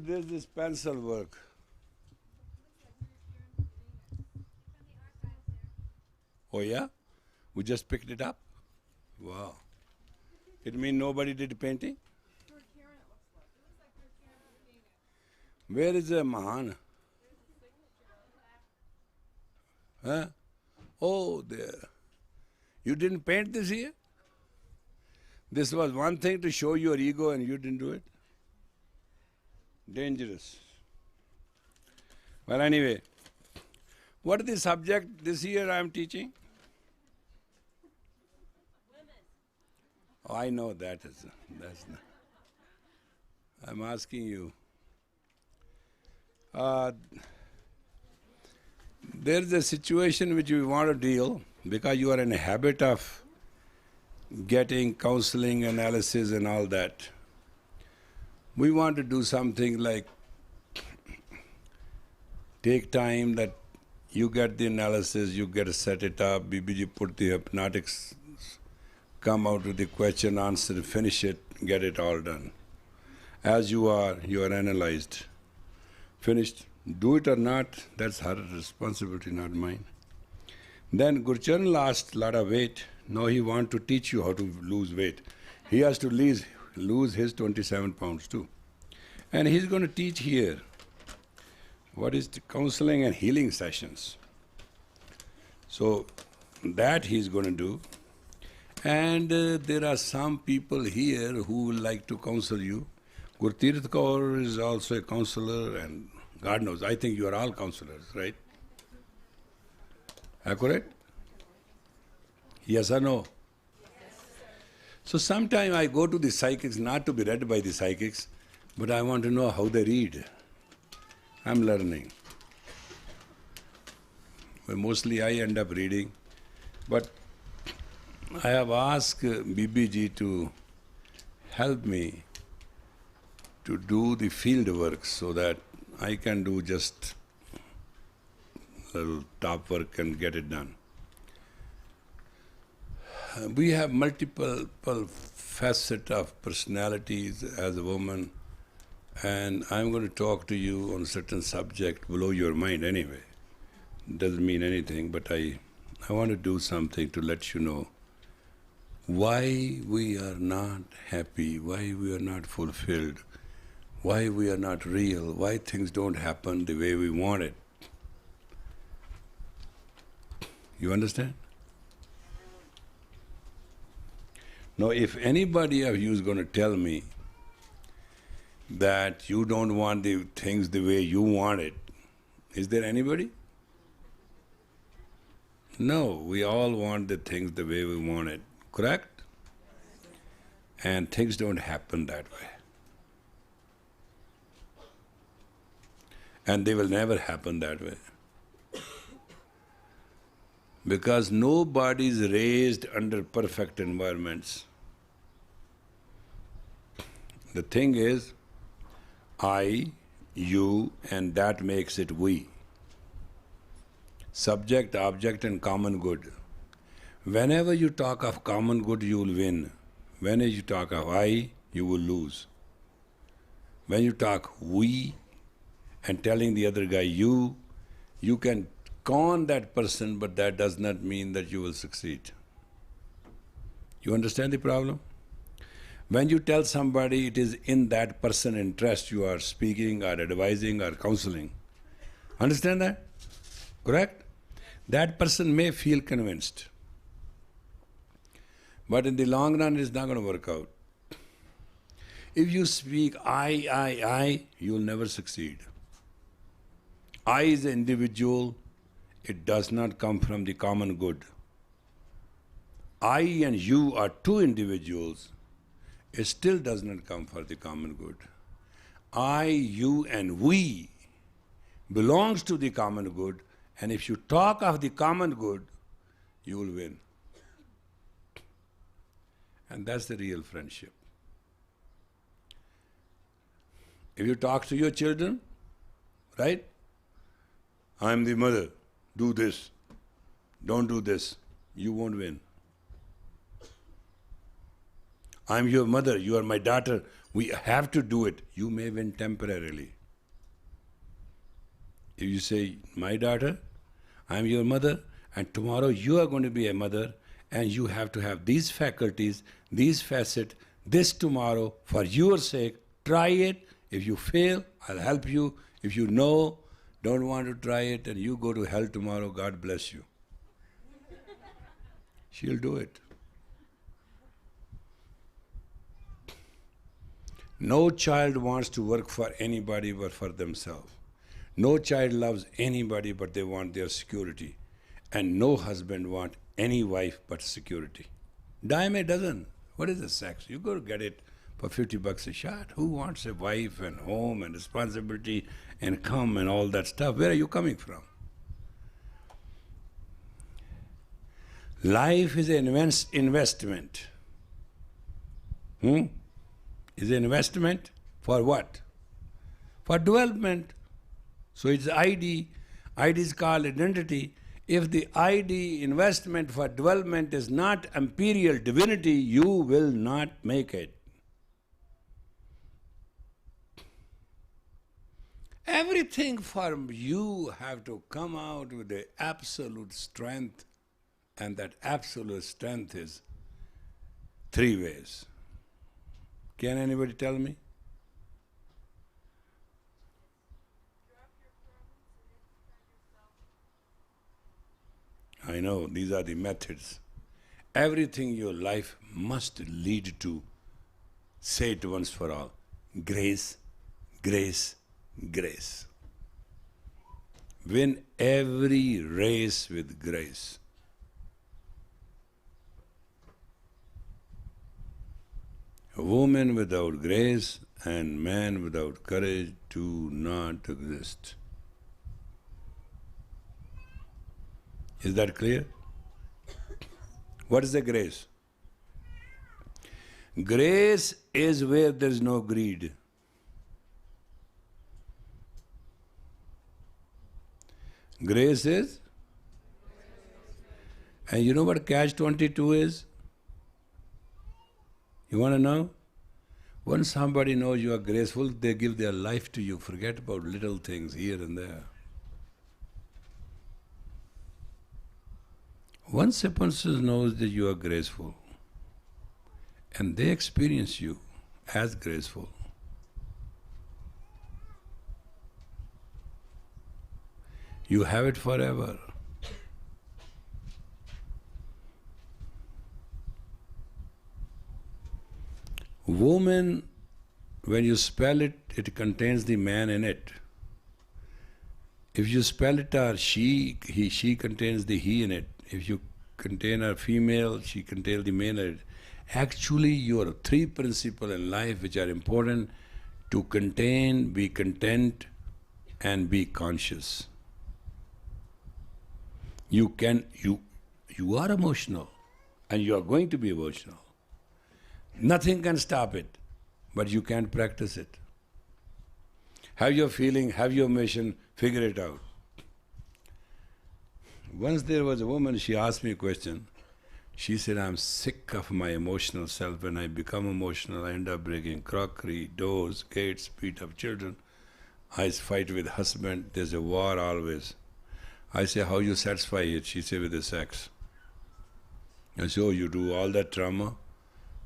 does this pencil work? Oh yeah? We just picked it up? Wow. It means nobody did painting? Where is the Mahan? Huh? Oh, there. You didn't paint this here? This was one thing to show your ego and you didn't do it? Dangerous. Well, anyway, what is the subject this year I am teaching? Women. Oh, I know that's not. I'm asking you. There is a situation which we want to deal because you are in a habit of getting counseling, analysis and all that. We want to do something like take time that you get the analysis, you get to set it up, BBG put the hypnotics, come out with the question, answer, finish it, get it all done. As you are analyzed. Finished. Do it or not, that's her responsibility, not mine. Then Gurcharan lost a lot of weight. Now he wants to teach you how to lose weight. He has to lose his 27 pounds too. And he's going to teach here what is the counseling and healing sessions. So that he's going to do. And there are some people here who will like to counsel you. Gurtirth Kaur is also a counselor, and God knows, I think you are all counselors, right? Accurate? Yes or no? Yes. So sometimes I go to the psychics, not to be read by the psychics, but I want to know how they read. I'm learning. But mostly I end up reading. But I have asked BBG to help me to do the field work so that I can do just little top work and get it done. We have multiple facets of personalities as a woman, and I'm going to talk to you on a certain subject, blow your mind anyway. Doesn't mean anything, but I want to do something to let you know why we are not happy, why we are not fulfilled, why we are not real, why things don't happen the way we want it. You understand? Now, if anybody of you is going to tell me that you don't want the things the way you want it, is there anybody? No, we all want the things the way we want it, correct? And things don't happen that way. And they will never happen that way. Because nobody is raised under perfect environments. The thing is, I, you, and that makes it we. Subject, object, and common good. Whenever you talk of common good, you will win. Whenever you talk of I, you will lose. When you talk we, and telling the other guy you can con that person, but that does not mean that you will succeed. You understand the problem? When you tell somebody it is in that person's interest you are speaking or advising or counseling, understand that? Correct? That person may feel convinced, but in the long run it's not going to work out. If you speak I, you will never succeed. I is an individual, it does not come from the common good. I and you are two individuals, it still does not come for the common good. I, you and we belongs to the common good, and if you talk of the common good, you will win. And that's the real friendship. If you talk to your children, right? I am the mother, do this, don't do this, you won't win. I'm your mother, you are my daughter, we have to do it. You may win temporarily. If you say, my daughter, I'm your mother, and tomorrow you are going to be a mother, and you have to have these faculties, these facets, this tomorrow, for your sake, try it. If you fail, I'll help you. If you know, don't want to try it, and you go to hell tomorrow, God bless you. She'll do it. No child wants to work for anybody but for themselves. No child loves anybody but they want their security. And no husband wants any wife but security. Dime a dozen. What is the sex? You go to get it for $50 a shot. Who wants a wife and home and responsibility and come and all that stuff? Where are you coming from? Life is an investment. Is an investment for what? For development. So it's ID. ID is called identity. If the ID investment for development is not imperial divinity, you will not make it. Everything from you have to come out with the absolute strength, and that absolute strength is 3 ways. Can anybody tell me? I know, these are the methods. Everything in your life must lead to, say it once for all, grace, grace, grace. Win every race with grace. A woman without grace and man without courage do not exist. Is that clear? What is the grace? Grace is where there is no greed. Grace is? And you know what catch-22 is? You want to know? When somebody knows you are graceful, they give their life to you. Forget about little things here and there. Once a person knows that you are graceful, and they experience you as graceful, you have it forever. Woman, when you spell it, it contains the man in it. If you spell it as she contains the he in it. If you contain a female, she contains the male in it. Actually, your 3 principles in life which are important: to contain, be content, and be conscious. You are emotional, and you are going to be emotional. Nothing can stop it, but you can't practice it. Have your feeling, have your mission, figure it out. Once there was a woman, she asked me a question. She said, I'm sick of my emotional self. When I become emotional, I end up breaking crockery, doors, gates, beat up children. I fight with husband. There's a war always. I say, how you satisfy it? She said, with the sex. I say, oh, you do all that trauma,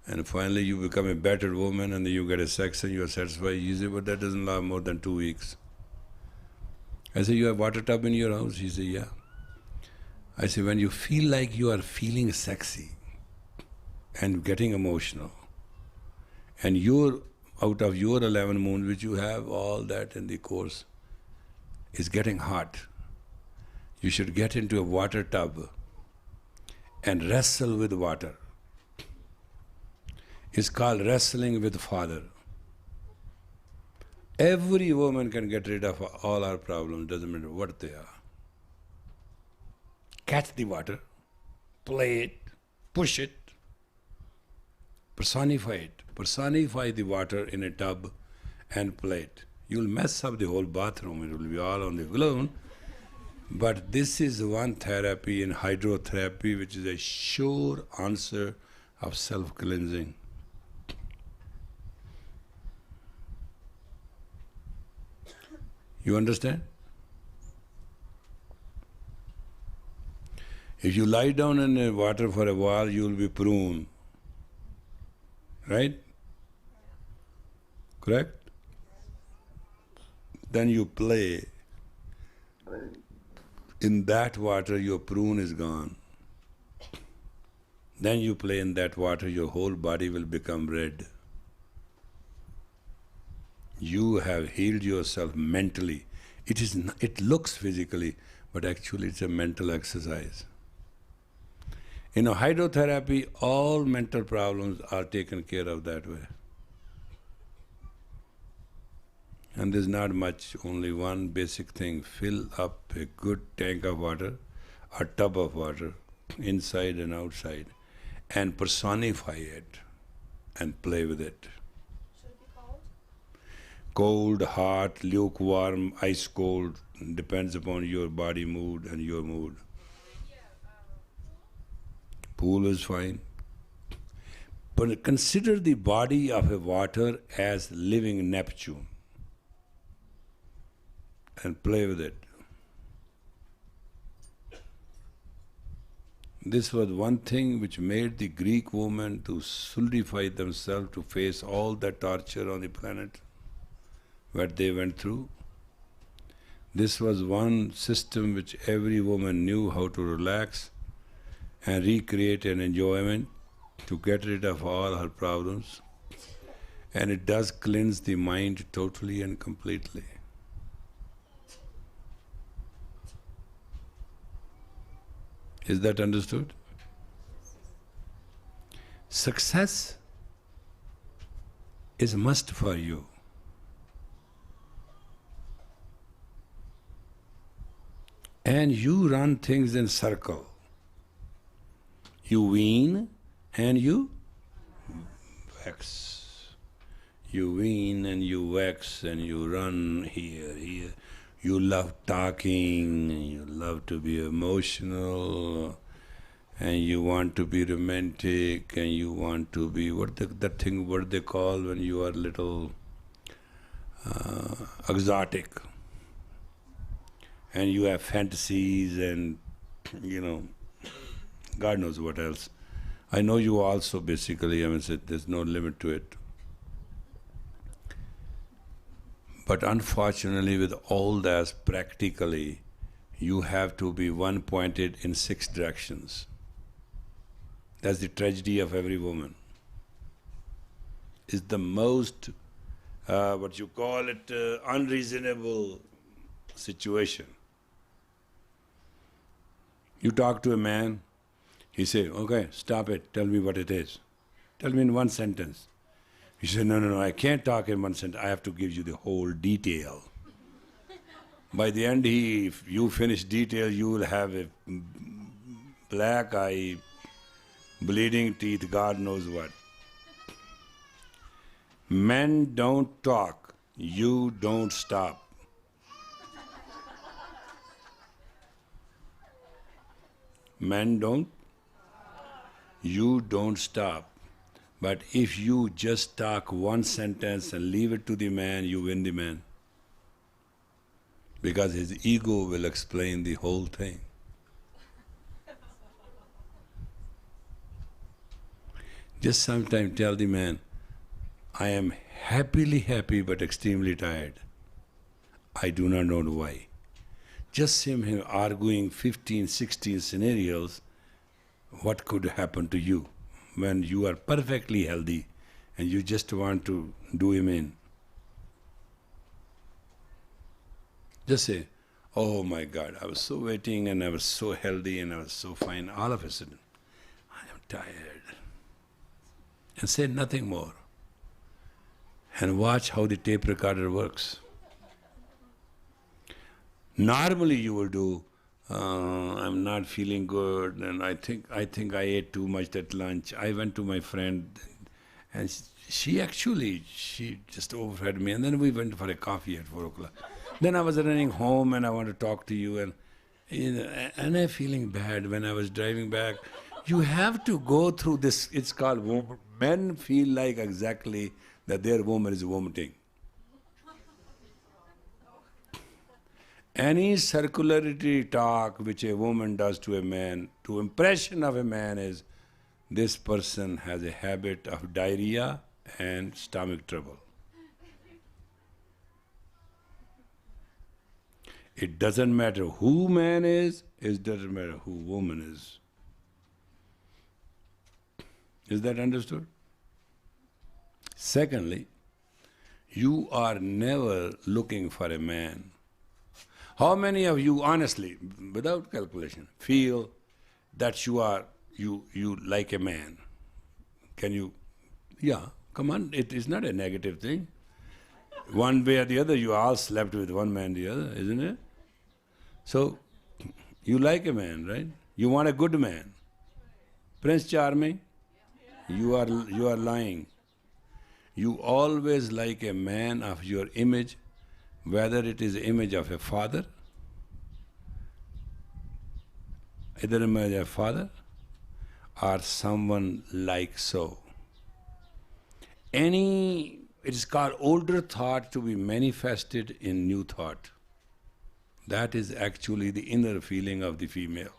and finally you become a battered woman, and then you get a sex and you are satisfied. You say, but that doesn't last more than 2 weeks. I say, you have water tub in your house? She said, yeah. I say, when you feel like you are feeling sexy and getting emotional, and you're out of your 11 moons, which you have all that in the course, is getting hot, you should get into a water tub and wrestle with water. It's called wrestling with Father. Every woman can get rid of all our problems, doesn't matter what they are. Catch the water, play it, push it, personify it. Personify the water in a tub and play it. You'll mess up the whole bathroom, it will be all on the balloon. But this is one therapy in hydrotherapy which is a sure answer of self-cleansing. You understand? If you lie down in the water for a while, you will be prune. Right? Correct? Then you play. In that water, your prune is gone. Then you play in that water, your whole body will become red. You have healed yourself mentally. It looks physically, but actually it's a mental exercise. In hydrotherapy, all mental problems are taken care of that way. And there's not much, only one basic thing. Fill up a good tank of water, a tub of water, inside and outside, and personify it and play with it. Should it be cold? Cold, hot, lukewarm, ice cold, depends upon your body mood and your mood. Pool is fine. But consider the body of a water as living Neptune and play with it. This was one thing which made the Greek women to solidify themselves to face all the torture on the planet, what they went through. This was one system which every woman knew how to relax and recreate an enjoyment to get rid of all her problems. And it does cleanse the mind totally and completely. Is that understood? Success is a must for you. And you run things in circle. You wean and you wax. You wean and you wax and you run here. You love talking, and you love to be emotional, and you want to be romantic, and you want to be, what they call when you are little exotic. And you have fantasies and, God knows what else. I know you also basically, there's no limit to it. But unfortunately, with all that, practically, you have to be one-pointed in 6 directions. That's the tragedy of every woman. It's the most, unreasonable situation. You talk to a man, he say, okay, stop it, tell me what it is. Tell me in one sentence. He said, no, I can't talk in one sentence. I have to give you the whole detail. By the end, if you finish detail, you will have a black eye, bleeding teeth, God knows what. Men don't talk. You don't stop. Men don't. You don't stop. But if you just talk one sentence and leave it to the man, you win the man. Because his ego will explain the whole thing. Just sometimes tell the man, I am happily happy but extremely tired. I do not know why. Just see him arguing 15, 16 scenarios, what could happen to you when you are perfectly healthy and you just want to do him in. Just say, oh my God, I was so waiting and I was so healthy and I was so fine. All of a sudden, I am tired. And say nothing more. And watch how the tape recorder works. Normally you will do, I'm not feeling good and I think I ate too much at lunch. I went to my friend and she just overfed me and then we went for a coffee at 4 o'clock. Then I was running home and I want to talk to you and I'm feeling bad when I was driving back. You have to go through this, it's called, men feel like exactly that their woman is vomiting. Any circularity talk which a woman does to a man, to impression of a man is, this person has a habit of diarrhea and stomach trouble. It doesn't matter who man is, it doesn't matter who woman is. Is that understood? Secondly, you are never looking for a man. How many of you, honestly, without calculation, feel that you like a man? Can you? Yeah, come on, it is not a negative thing. One way or the other, you all slept with one man or the other, isn't it? So, you like a man, right? You want a good man. Prince Charming, you are lying. You always like a man of your image, whether it is the image of a father, either image of a father, or someone like so. It is called older thought to be manifested in new thought. That is actually the inner feeling of the female.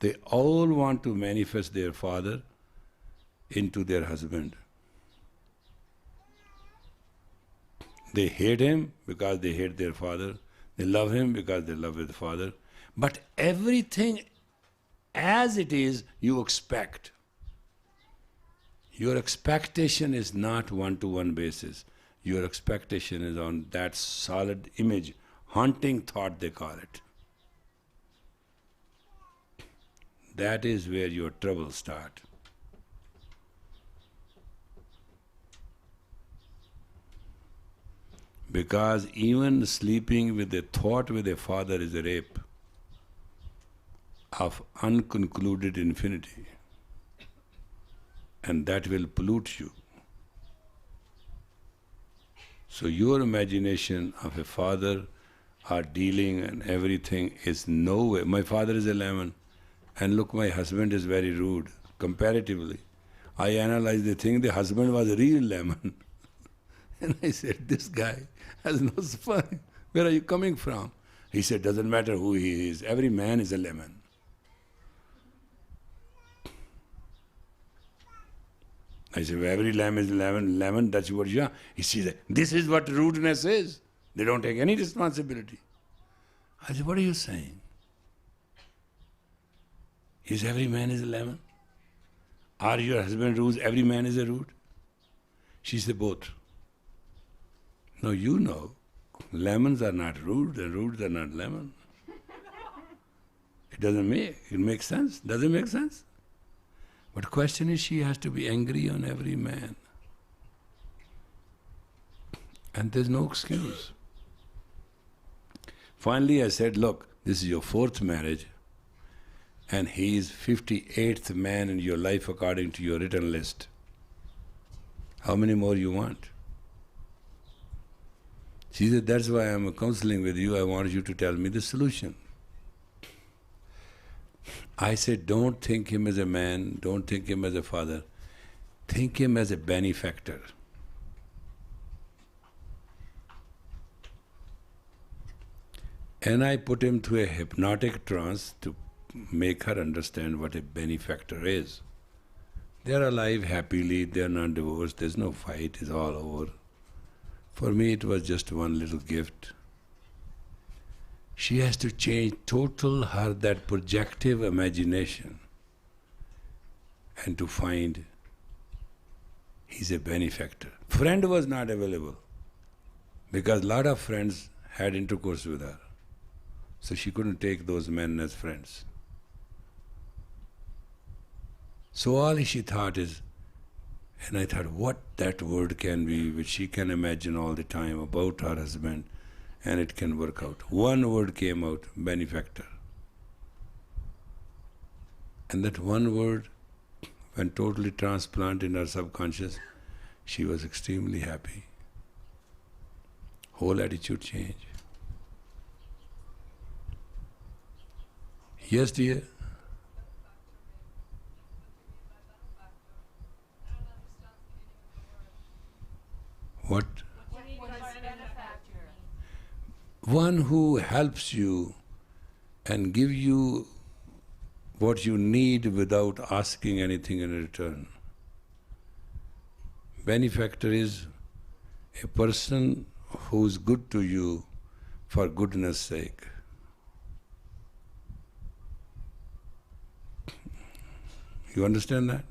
They all want to manifest their father into their husband. They hate him because they hate their father. They love him because they love their father. But everything as it is, you expect. Your expectation is not one-to-one basis. Your expectation is on that solid image, haunting thought they call it. That is where your troubles start. Because even sleeping with a thought with a father is a rape of unconcluded infinity. And that will pollute you. So your imagination of a father or dealing and everything is no way. My father is a lemon, and look, my husband is very rude, comparatively. I analyzed the thing, the husband was a real lemon. And I said, this guy has no spine. Where are you coming from? He said, doesn't matter who he is, every man is a lemon. I said, well, every lamb is a lemon, that's what you are. He said, this is what rudeness is. They don't take any responsibility. I said, what are you saying? Is every man is a lemon? Are your husband rude, every man is a rude? She said, both. No, you know, lemons are not rude and rudes are not lemon. It makes sense. Does it make sense? But the question is, she has to be angry on every man. And there's no excuse. Finally I said, look, this is your 4th marriage, and he is 58th man in your life according to your written list. How many more you want? She said, that's why I'm counseling with you, I want you to tell me the solution. I said, don't think him as a man, don't think him as a father. Think him as a benefactor. And I put him through a hypnotic trance to make her understand what a benefactor is. They are alive happily, they are not divorced, there's no fight, it's all over. For me it was just one little gift. She has to change that projective imagination and to find he's a benefactor. Friend was not available because a lot of friends had intercourse with her. So she couldn't take those men as friends. So all she thought is, and I thought what that word can be which she can imagine all the time about her husband, and it can work out. One word came out, benefactor. And that one word, when totally transplanted in her subconscious, she was extremely happy. Whole attitude changed. Yes, dear? What? What do you mean by benefactor? one who helps you and give you what you need without asking anything in return. Benefactor is a person who is good to you for goodness sake. You understand that?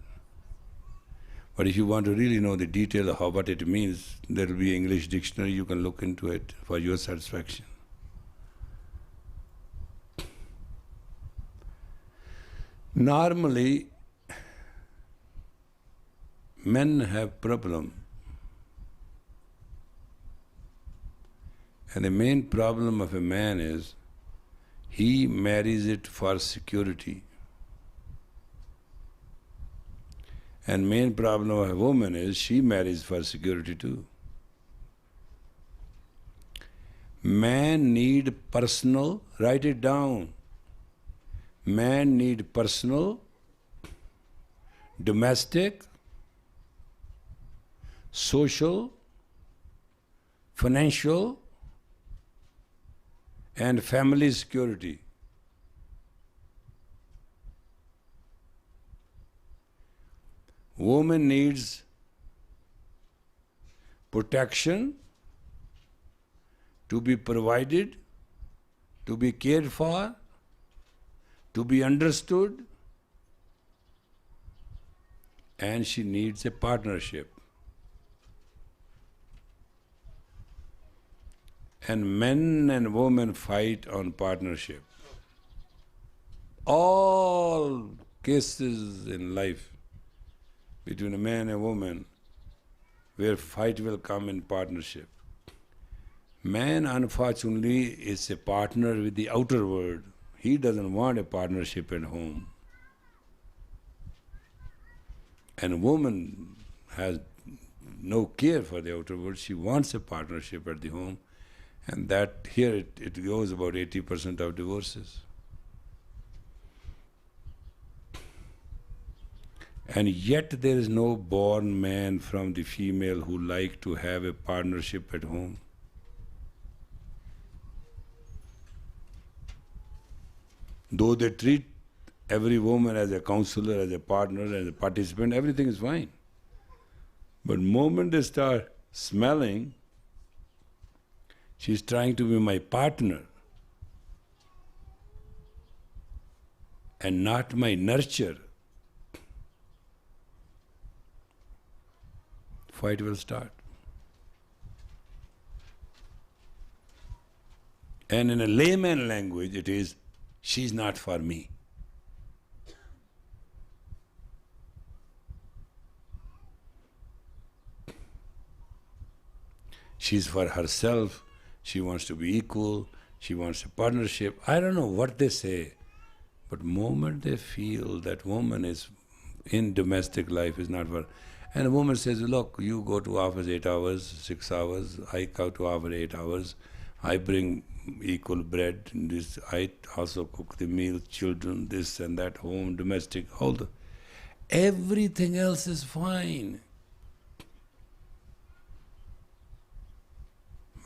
But if you want to really know the detail of what it means, there will be an English dictionary, you can look into it for your satisfaction. Normally, men have problem. And the main problem of a man is he marries it for security. And main problem of a woman is she marries for security too. Man need personal, write it down. Man need personal, domestic, social, financial, and family security. Woman needs protection, to be provided, to be cared for, to be understood, and she needs a partnership. And men and women fight on partnership. All cases in life between a man and woman where fight will come in partnership. Man, unfortunately, is a partner with the outer world. He doesn't want a partnership at home. And woman has no care for the outer world. She wants a partnership at the home. And that here it goes about 80% of divorces. And yet there is no born man from the female who like to have a partnership at home. Though they treat every woman as a counselor, as a partner, as a participant, everything is fine. But the moment they start smelling, she's trying to be my partner and not my nurture, fight will start. And in a layman language it is, she's not for me. She's for herself, she wants to be equal, she wants a partnership. I don't know what they say, but the moment they feel that woman is in domestic life is not for, and a woman says, look, you go to office 8 hours, 6 hours, I go to office 8 hours, I bring equal bread, and this, I also cook the meal, children, this and that, home, domestic, all the, everything else is fine.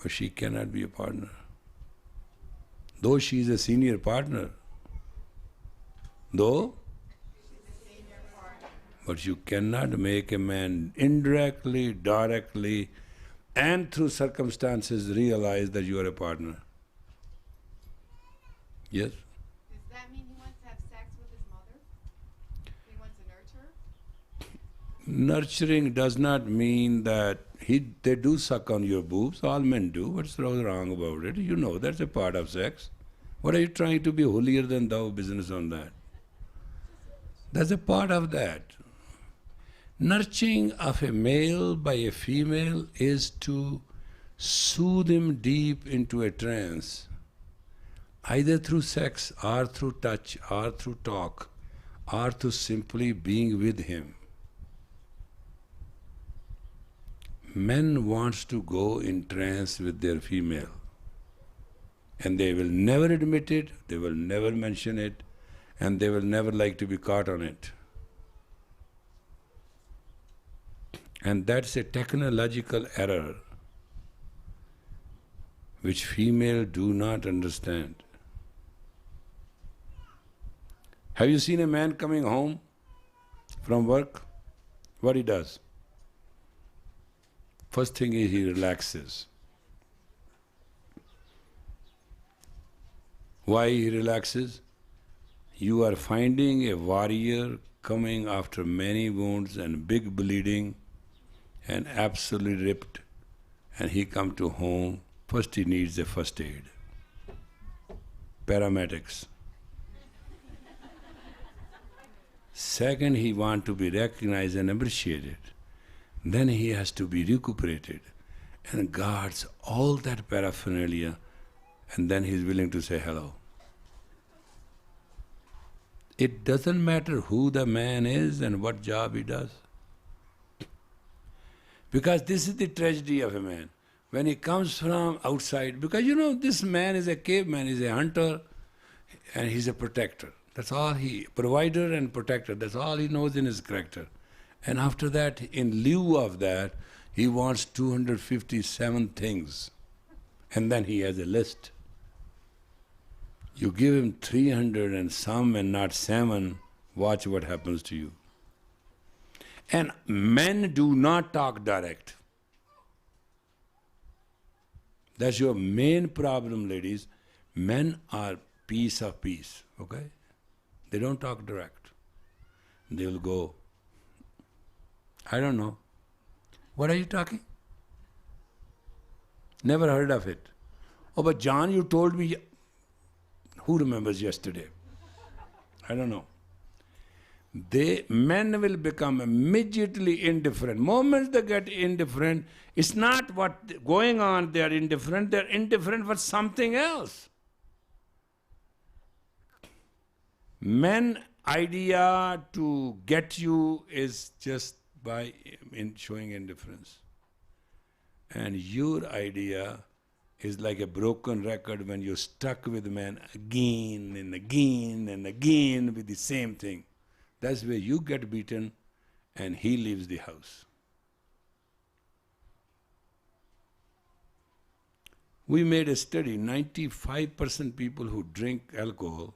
But she cannot be a partner. Though she is a senior partner. Though? But you cannot make a man indirectly, directly, and through circumstances realize that you are a partner. Yes? Does that mean he wants to have sex with his mother? He wants to nurture? Nurturing does not mean that they do suck on your boobs. All men do. What's wrong about it? You know that's a part of sex. What are you trying to be holier than thou business on that? That's a part of that. Nurturing of a male by a female is to soothe him deep into a trance, either through sex or through touch or through talk or through simply being with him. Men wants to go in trance with their female, and they will never admit it, they will never mention it, and they will never like to be caught on it. And that's a technological error which female do not understand. Have you seen a man coming home from work? What he does? First thing is he relaxes. Why he relaxes? You are finding a warrior coming after many wounds and big bleeding and absolutely ripped, and he come to home. First he needs a first aid. Paramedics. Second, he want to be recognized and appreciated. Then he has to be recuperated and guards all that paraphernalia, and then he is willing to say hello. It doesn't matter who the man is and what job he does. Because this is the tragedy of a man. When he comes from outside, because this man is a caveman, he's a hunter, and he's a protector. That's all provider and protector, that's all he knows in his character. And after that, in lieu of that, he wants 257 things. And then he has a list. You give him 300 and some and not 7, watch what happens to you. And men do not talk direct. That's your main problem, ladies. Men are piece of peace, okay? They don't talk direct. They will go, I don't know. What are you talking? Never heard of it. Oh, but John, you told me. Who remembers yesterday? I don't know. Men will become immediately indifferent. Moments they get indifferent, it's not what going on they're indifferent for something else. Men idea to get you is just by showing indifference. And your idea is like a broken record when you're stuck with men again and again and again with the same thing. That's where you get beaten and he leaves the house. We made a study, 95% people who drink alcohol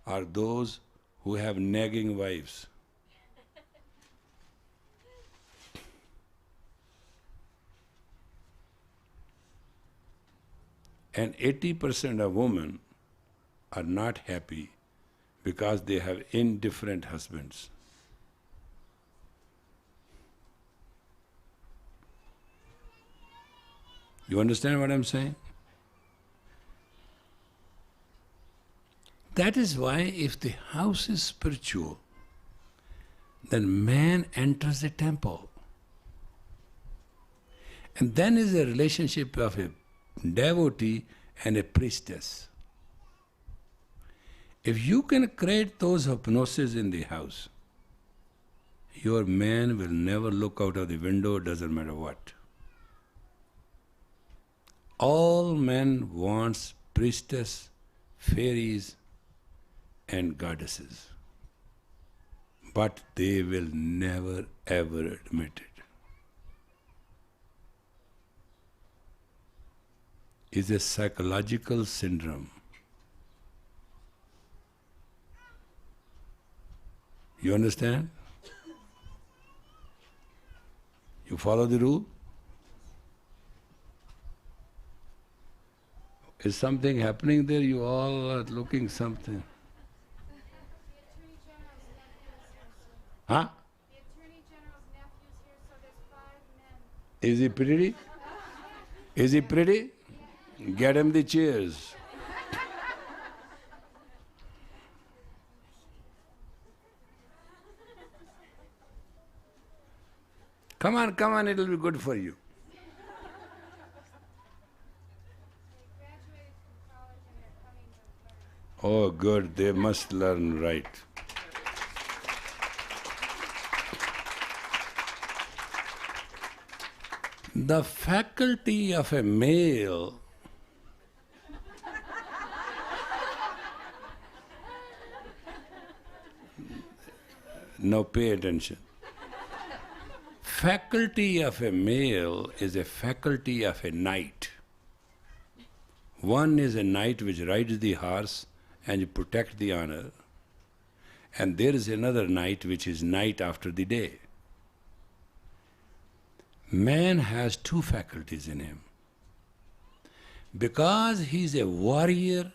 are those who have nagging wives. And 80% of women are not happy because they have indifferent husbands. You understand what I'm saying? That is why if the house is spiritual, then man enters the temple. And then is a relationship of a devotee and a priestess. If you can create those hypnosis in the house, your man will never look out of the window, doesn't matter what. All men wants priestess, fairies, and goddesses. But they will never ever admit it. It's a psychological syndrome. You understand? You follow the rule? Is something happening there? You all are looking something. Huh? The Attorney General's nephew's here, so there's 5 men. Is he pretty? Is he pretty? Get him the chairs. Come on, it'll be good for you. They graduated from college and they're coming to learn. Oh, good, they must learn right. The faculty of a male now pay attention. Faculty of a male is a faculty of a knight. One is a knight which rides the horse and you protect the honor. And there is another knight which is night after the day. Man has two faculties in him. Because he is a warrior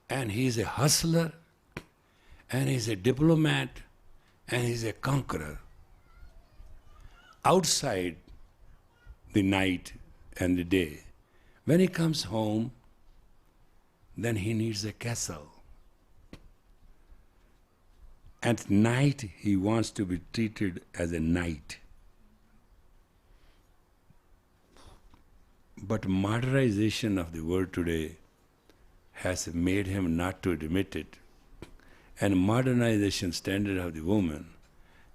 and he is a hustler and he is a diplomat and he is a conqueror. Outside the night and the day, when he comes home, then he needs a castle. At night, he wants to be treated as a knight. But modernization of the world today has made him not to admit it. And modernization standard of the woman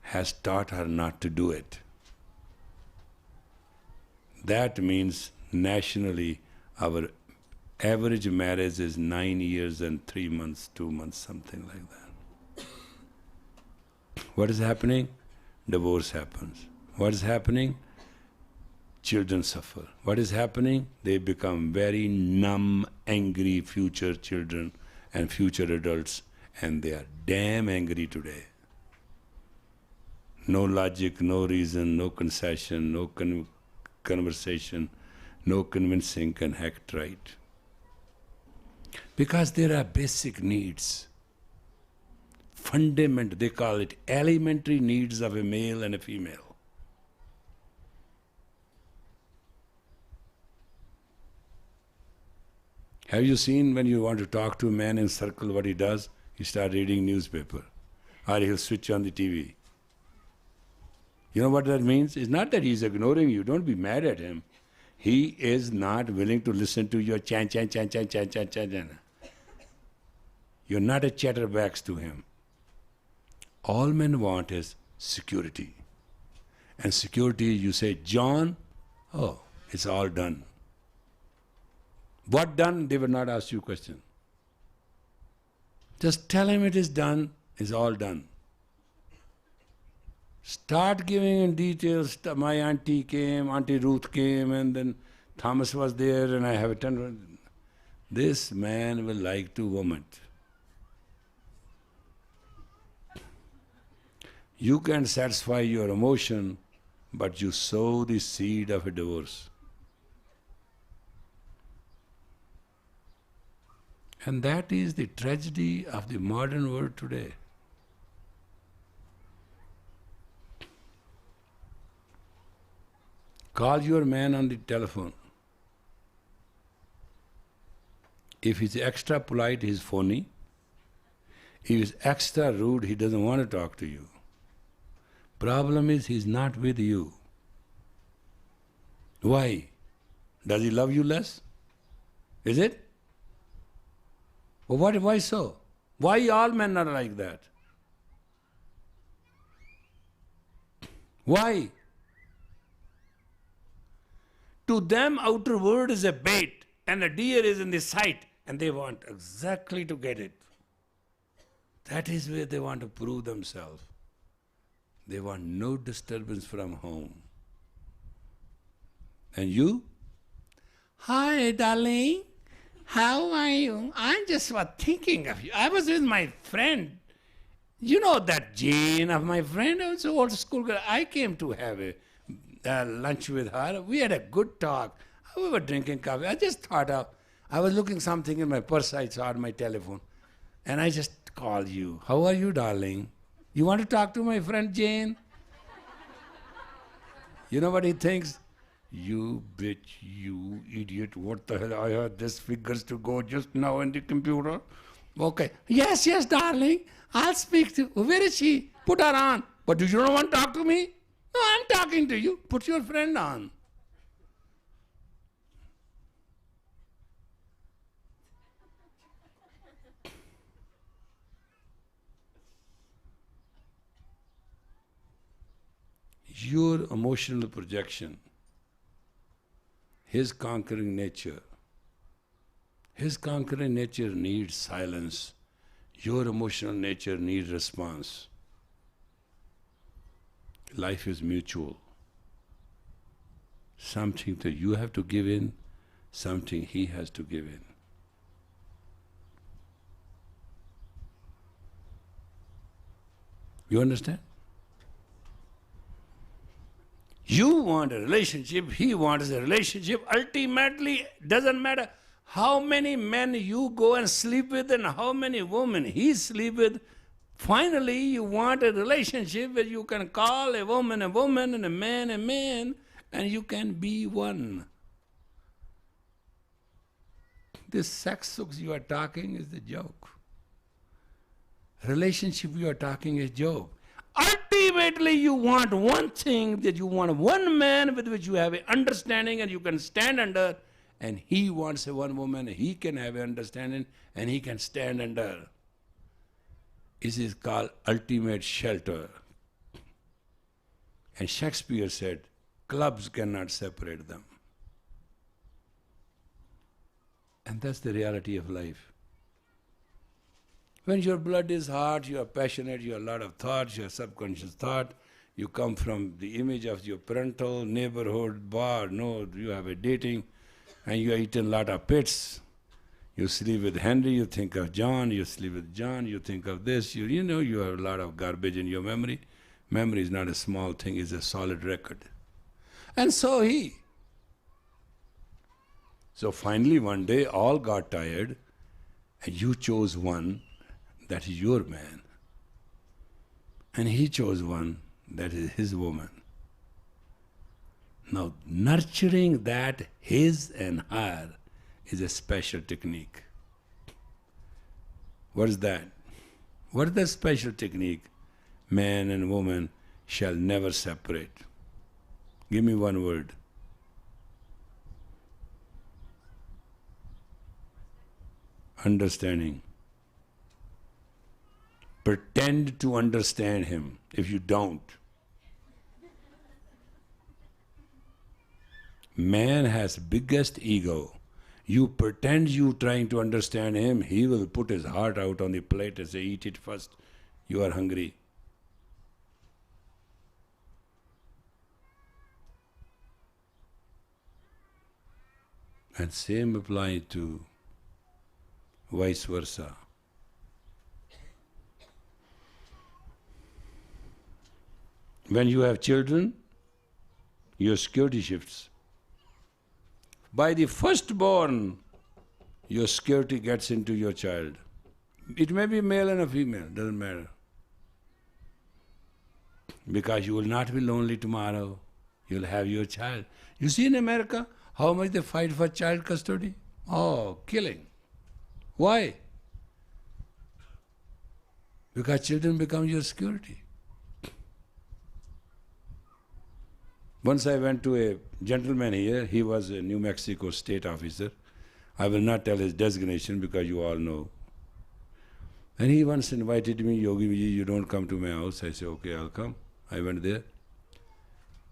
has taught her not to do it. That means nationally our average marriage is 9 years and 3 months, 2 months, something like that. What is happening? Divorce happens. What is happening? Children suffer. What is happening? They become very numb, angry future children and future adults, and they are damn angry today. No logic, no reason, no concession, no conversation, no convincing can act right. Because there are basic needs, fundamental, they call it elementary needs of a male and a female. Have you seen when you want to talk to a man in circle what he does? He starts reading newspaper or he'll switch on the TV. You know what that means? It's not that he's ignoring you. Don't be mad at him. He is not willing to listen to your chan. You're not a chatterbacks to him. All men want is security. And security, you say, John, oh, it's all done. What done? They will not ask you a question. Just tell him it is done, it's all done. Start giving in details. My auntie came, Auntie Ruth came, and then Thomas was there, and I have a 10. This man will like to vomit. You can satisfy your emotion, but you sow the seed of a divorce. And that is the tragedy of the modern world today. Call your man on the telephone. If he's extra polite, he's phony. If he's extra rude, he doesn't want to talk to you. Problem is, he's not with you. Why? Does he love you less? Is it? Well, why so? Why all men are like that? Why? To them, outer world is a bait and a deer is in the sight, and they want exactly to get it. That is where they want to prove themselves. They want no disturbance from home. And you? Hi, darling. How are you? I just was thinking of you. I was with my friend. You know that Jane of my friend, also old school girl. I came to have a lunch with her. We had a good talk. We were drinking coffee. I just thought of, I was looking something in my purse. I saw on my telephone. And I just called you. How are you, darling? You want to talk to my friend Jane? You know what he thinks? You bitch, you idiot, what the hell, I had these figures to go just now in the computer. Okay, yes, darling, I'll speak to, where is she? Put her on. But do you not want to talk to me? No, I'm talking to you. Put your friend on. Your emotional projection, his conquering nature needs silence. Your emotional nature needs response. Life is mutual. Something that you have to give in, something he has to give in. You understand? You want a relationship, he wants a relationship. Ultimately, doesn't matter how many men you go and sleep with and how many women he sleep with. Finally, you want a relationship where you can call a woman and a man, and you can be one. This sex you are talking is the joke. Relationship you are talking is joke. Ultimately, you want one thing, that you want one man with which you have an understanding and you can stand under, and he wants a one woman, he can have an understanding and he can stand under. This is called ultimate shelter. And Shakespeare said, clubs cannot separate them. And that's the reality of life. When your blood is hot, you are passionate, you have a lot of thoughts, you have subconscious thought, you come from the image of your parental, neighborhood, bar, no, you have a dating, and you have eaten a lot of pits. You sleep with Henry, you think of John, you sleep with John, you think of this, you know you have a lot of garbage in your memory. Memory is not a small thing, it's a solid record. And so he. So finally one day all got tired, and you chose one that is your man. And he chose one that is his woman. Now nurturing that his and her is a special technique. What is that? What is the special technique? Man and woman shall never separate. Give me one word. Understanding. Pretend to understand him if you don't. Man has biggest ego. You pretend you trying to understand him, he will put his heart out on the plate and say, eat it first, you are hungry. And same applies to vice versa. When you have children, your security shifts. By the firstborn, your security gets into your child. It may be male and a female, doesn't matter. Because you will not be lonely tomorrow. You'll have your child. You see in America how much they fight for child custody? Oh, killing. Why? Because children become your security. Once I went to a gentleman here, he was a New Mexico state officer. I will not tell his designation because you all know. And he once invited me, Yogi Bhiji, you don't come to my house. I said, okay, I'll come. I went there.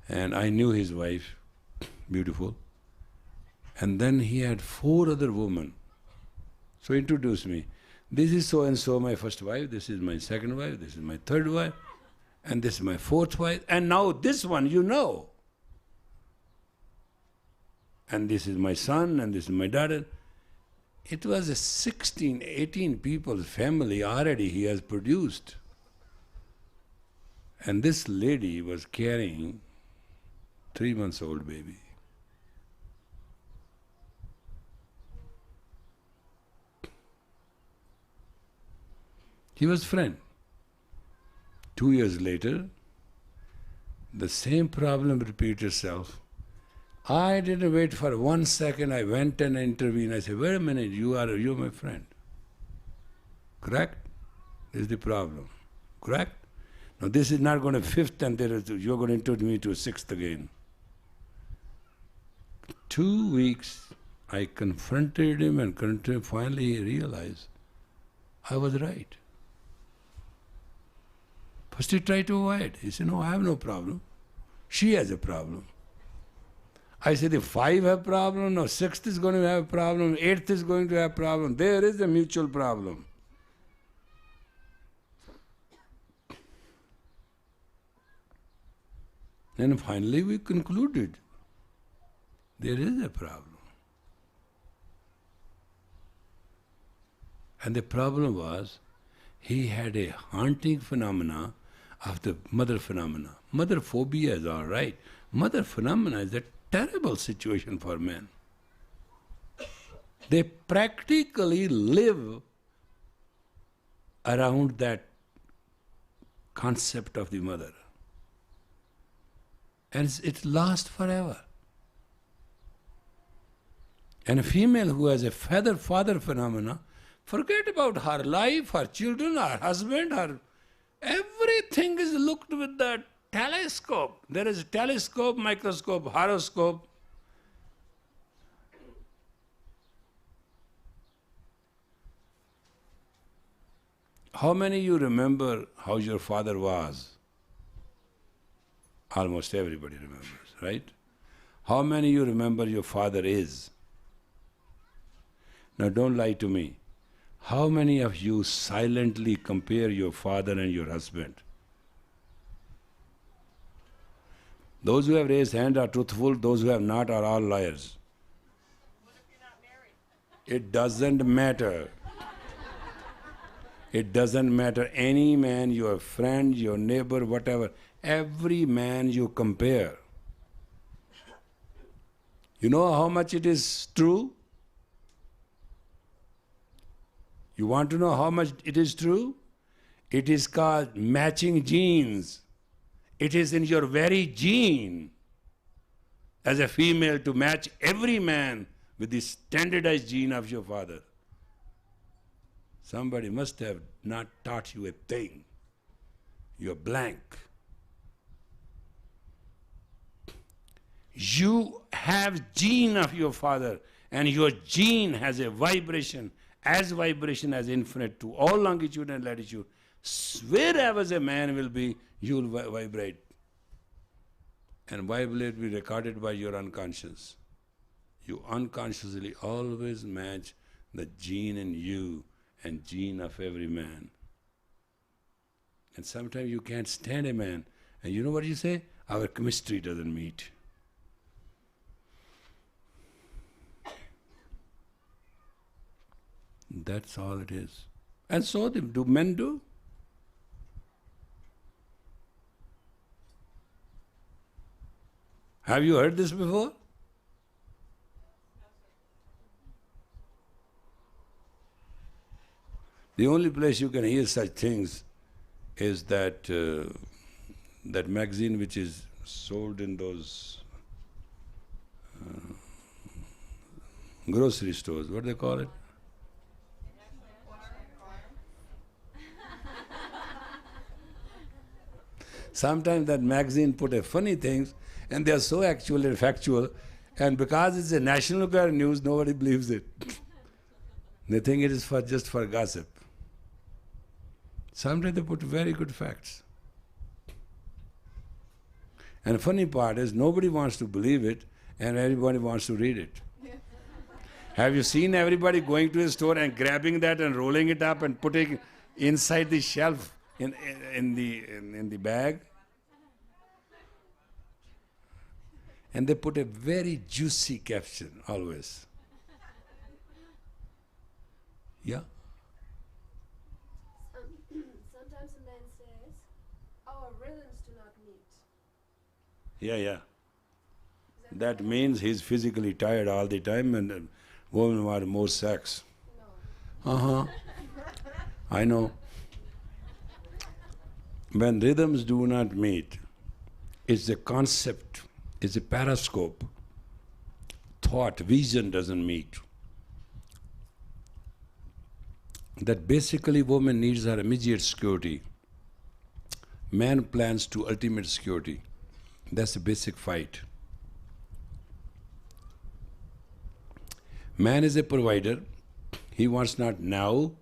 And I knew his wife, beautiful. And then he had 4 other women. So he introduced me. This is so-and-so, my first wife. This is my second wife. This is my third wife. And this is my 4th wife. And now this one, you know. And this is my son, and this is my daughter. It was a 16, 18 people's family already he has produced. And this lady was carrying 3 months old baby. He was friend. 2 years later, the same problem repeated itself. I didn't wait for 1 second. I went and intervened. I said, wait a minute, you're my friend. Correct? This is the problem. Correct? Now this is not going to 5th and you're going to introduce me to 6th again. 2 weeks, I confronted him and finally he realized I was right. First he tried to avoid. He said, no, I have no problem. She has a problem. I said, if 5 have problem, no, 6th is going to have a problem, 8th is going to have a problem. There is a mutual problem. And finally we concluded, there is a problem. And the problem was, he had a haunting phenomena of the mother phenomena. Mother phobia is all right. Mother phenomena is a terrible situation for men. They practically live around that concept of the mother. And it lasts forever. And a female who has a father phenomena, forget about her life, her children, her husband, everything is looked with the telescope. There is a telescope, microscope, horoscope. How many of you remember how your father was? Almost everybody remembers, right? How many of you remember your father is? Now don't lie to me. How many of you silently compare your father and your husband? Those who have raised hand are truthful, those who have not are all liars. What if you're not married? It doesn't matter. It doesn't matter. Any man, your friend, your neighbor, whatever, every man you compare. You know how much it is true? You want to know how much it is true? It is called matching genes. It is in your very gene as a female to match every man with the standardized gene of your father. Somebody must have not taught you a thing. You're blank. You have gene of your father, and your gene has a vibration as infinite to all longitude and latitude. Wherever a man will be, you will vibrate. And vibrate will be recorded by your unconscious. You unconsciously always match the gene in you and gene of every man. And sometimes you can't stand a man. And you know what you say? Our chemistry doesn't meet. That's all it is. And so do men do? Have you heard this before? The only place you can hear such things is that that magazine which is sold in those grocery stores. What do they call it? Sometimes that magazine put a funny things, and they are so actual and factual, and because it's a national kind of news, nobody believes it. They think it is just for gossip. Sometimes they put very good facts. And the funny part is nobody wants to believe it, and everybody wants to read it. Have you seen everybody going to a store and grabbing that and rolling it up and putting inside the shelf in the bag? And they put a very juicy caption always. Yeah? Sometimes a man says, our rhythms do not meet. Yeah. That means he's physically tired all the time and women want more sex. No. I know. When rhythms do not meet, it's a concept, it's a periscope. Thought, vision doesn't meet. That basically woman needs her immediate security. Man plans to ultimate security. That's the basic fight. Man is a provider. He wants not now,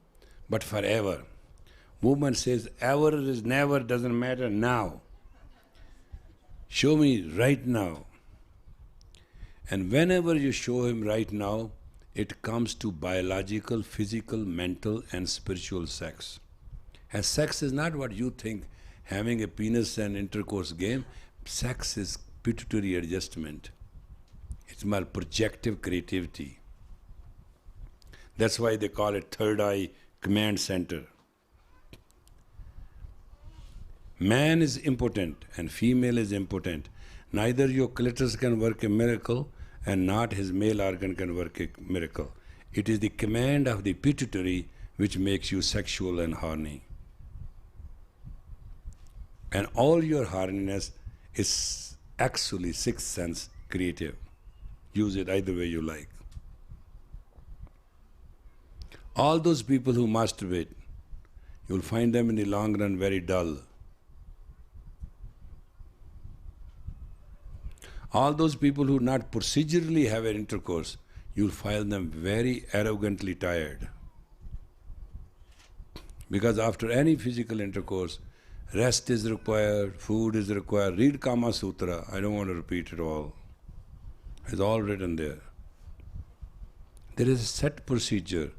but forever. Woman says ever is never, doesn't matter now. Show me right now. And whenever you show him right now, it comes to biological, physical, mental and spiritual sex. And sex is not what you think, having a penis and intercourse game. Sex is pituitary adjustment. It's more projective creativity. That's why they call it third eye command center. Man is impotent and female is impotent. Neither your clitoris can work a miracle and not his male organ can work a miracle. It is the command of the pituitary which makes you sexual and horny. And all your horniness is actually sixth sense creative. Use it either way you like. All those people who masturbate, you'll find them in the long run very dull. All those people who not procedurally have an intercourse, you'll find them very arrogantly tired. Because after any physical intercourse, rest is required, food is required. Read Kama Sutra, I don't want to repeat it all. It's all written there. There is a set procedure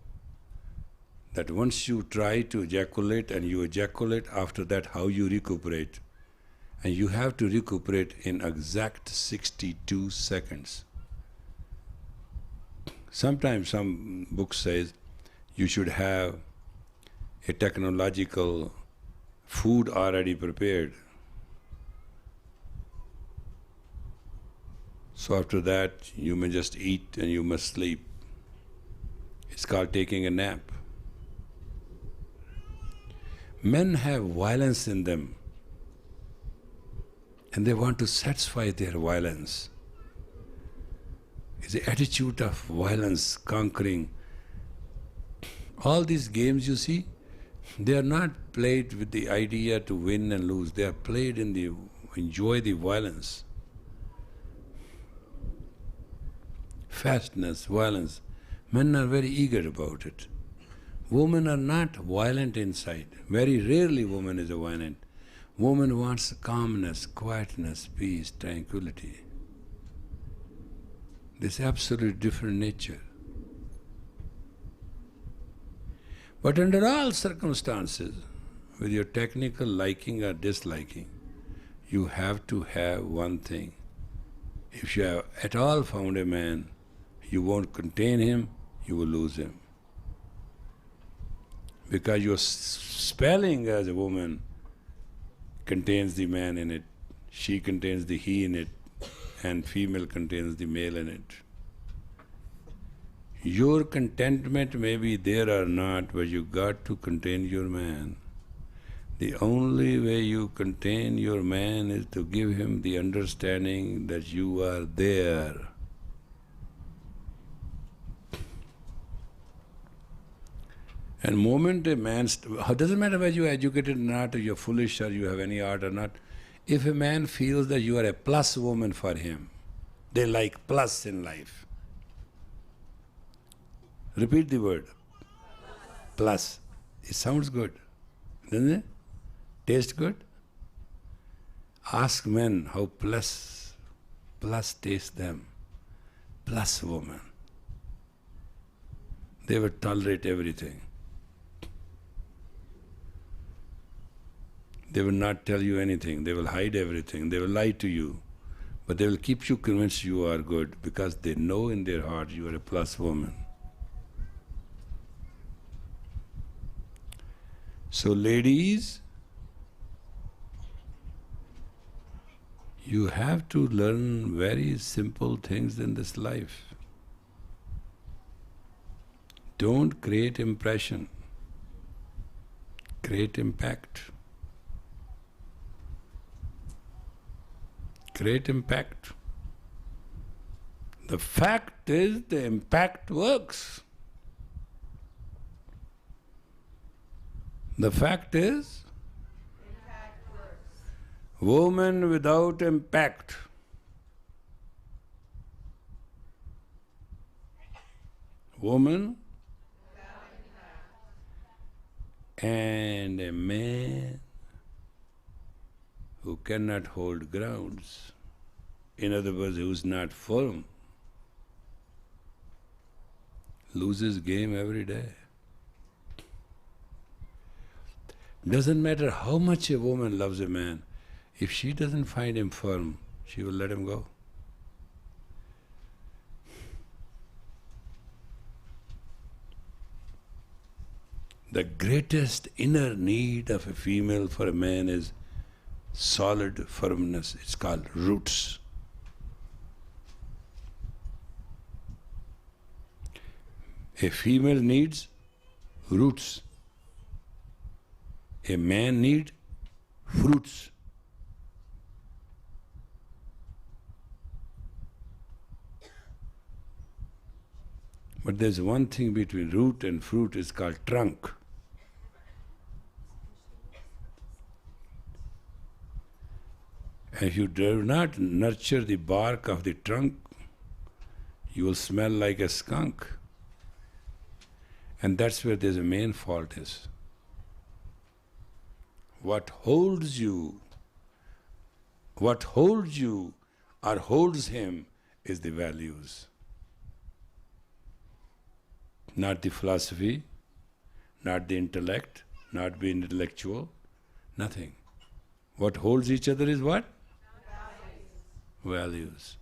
that once you try to ejaculate and you ejaculate, after that how you recuperate. And you have to recuperate in exact 62 seconds. Sometimes some book says you should have a technological food already prepared. So after that you may just eat and you must sleep. It's called taking a nap. Men have violence in them and they want to satisfy their violence. It's the attitude of violence, conquering. All these games you see, they are not played with the idea to win and lose. They are played in the enjoy the violence. Fastness, violence. Men are very eager about it. Women are not violent inside. Very rarely woman is a violent. Woman wants calmness, quietness, peace, tranquility. This absolutely different nature. But under all circumstances, with your technical liking or disliking, you have to have one thing. If you have at all found a man, you won't contain him, you will lose him. Because your spelling as a woman contains the man in it, she contains the he in it, and female contains the male in it. Your contentment may be there or not, but you got to contain your man. The only way you contain your man is to give him the understanding that you are there. And moment a man, it doesn't matter whether you're educated or not, or you're foolish or you have any art or not, if a man feels that you are a plus woman for him, they like plus in life. Repeat the word. Plus. It sounds good, doesn't it? Taste good? Ask men how plus tastes them. Plus woman. They will tolerate everything. They will not tell you anything. They will hide everything. They will lie to you. But they will keep you convinced you are good because they know in their heart you are a plus woman. So ladies, you have to learn very simple things in this life. Don't create impression. Create impact. Create impact. The fact is the impact works. The fact is, Impact works. woman without impact. Woman and a man who cannot hold grounds, in other words, who's not firm, loses game every day. Doesn't matter how much a woman loves a man, if she doesn't find him firm, she will let him go. The greatest inner need of a female for a man is solid firmness. It's called roots. A female needs roots. A man needs fruits. But there's one thing between root and fruit, is called trunk. If you do not nurture the bark of the trunk, you will smell like a skunk. And that's where there's a main fault is. What holds you or holds him is the values. Not the philosophy, not the intellect, not being intellectual, nothing. What holds each other is what? Values.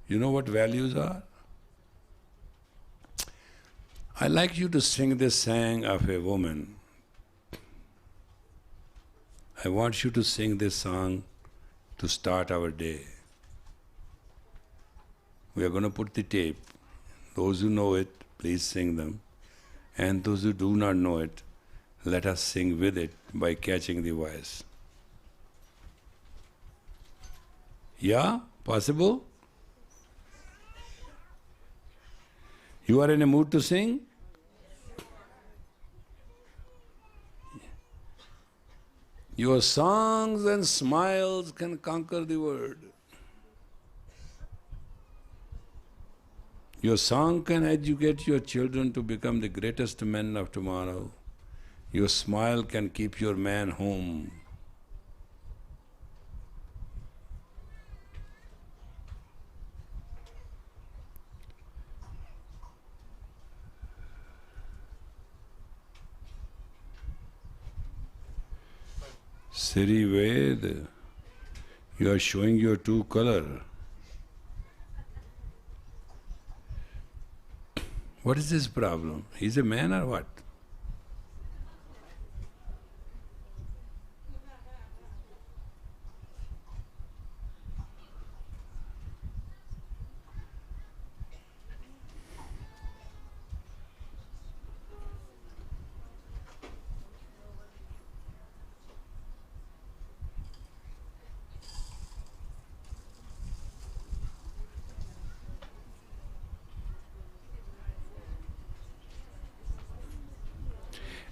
You know what values are? I like you to sing this song of a woman. I want you to sing this song to start our day. We are going to put the tape. Those who know it, please sing them. And those who do not know it, let us sing with it by catching the voice. Yeah? Possible? You are in a mood to sing? Your songs and smiles can conquer the world. Your song can educate your children to become the greatest men of tomorrow. Your smile can keep your man home. Siri Ved, you are showing your true color. What is his problem? He's a man or what?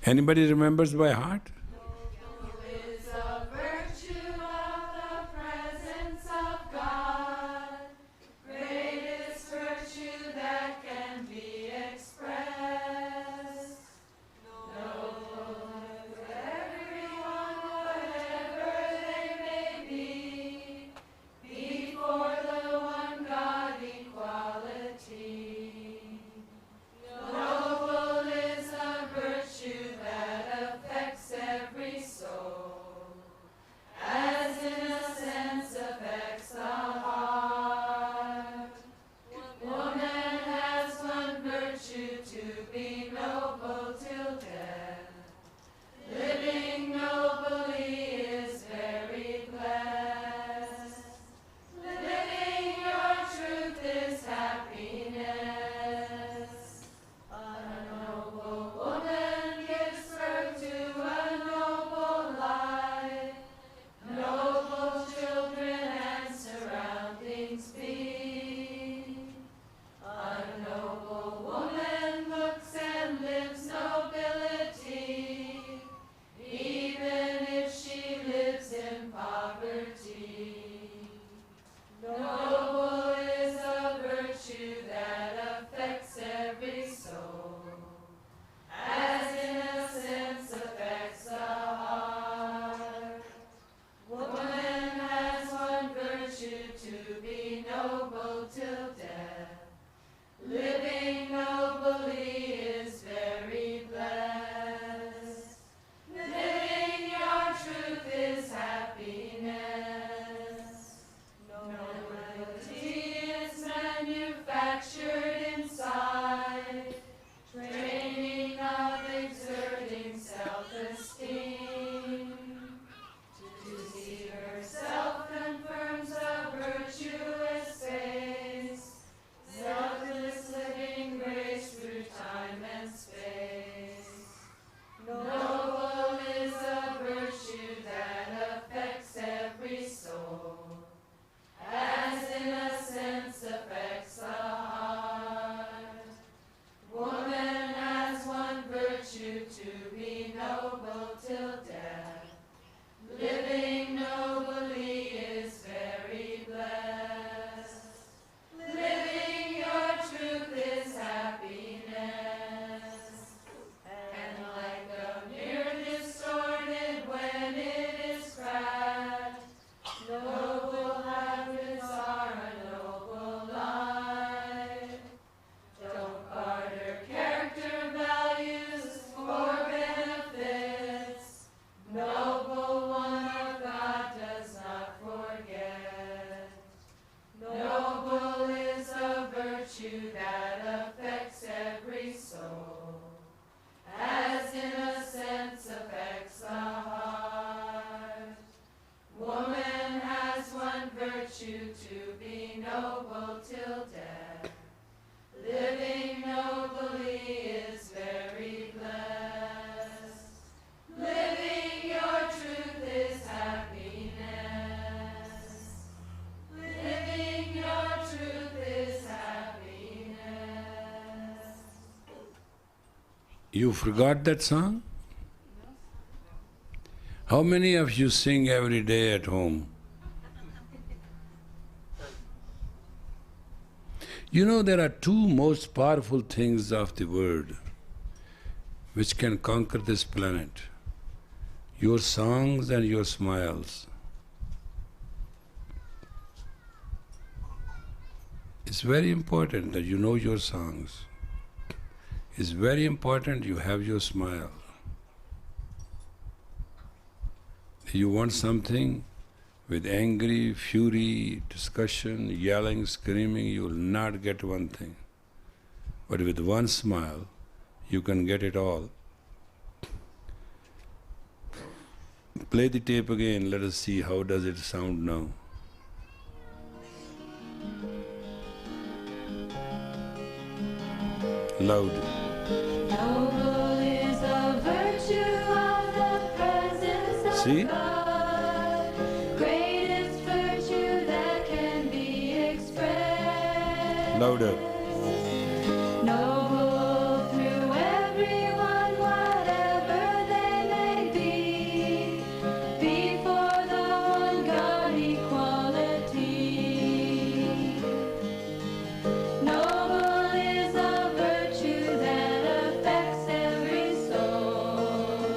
Anybody remembers by heart? Is a virtue of the presence of God, greatest virtue that can be expressed. Know everyone, whatever they may be, before the one God equality. Noble is a virtue that affects be noble till death. Living nobly is very blessed. Living your truth is happiness. And like a mirror distorted when it is cracked, noble habits are a noble life. Don't barter character values for benefits. Noble one of God does not forget. Noble is a virtue that affects every soul, as innocence affects the heart. Woman has one virtue, to be noble till death. Living nobly is very blessed. Living your truth is happiness. Living your truth is happiness. You forgot that song? How many of you sing every day at home? You know, there are two most powerful things of the world which can conquer this planet: your songs and your smiles. It's very important that you know your songs. It's very important you have your smile. You want something with angry, fury, discussion, yelling, screaming, you will not get one thing. But with one smile, you can get it all. Play the tape again, let us see how does it sound now. Loud. Noble is a virtue of the presence of See? God. Greatest virtue that can be expressed. Louder. Noble through everyone, whatever they may be. Before the one God equality. Noble is a virtue that affects every soul,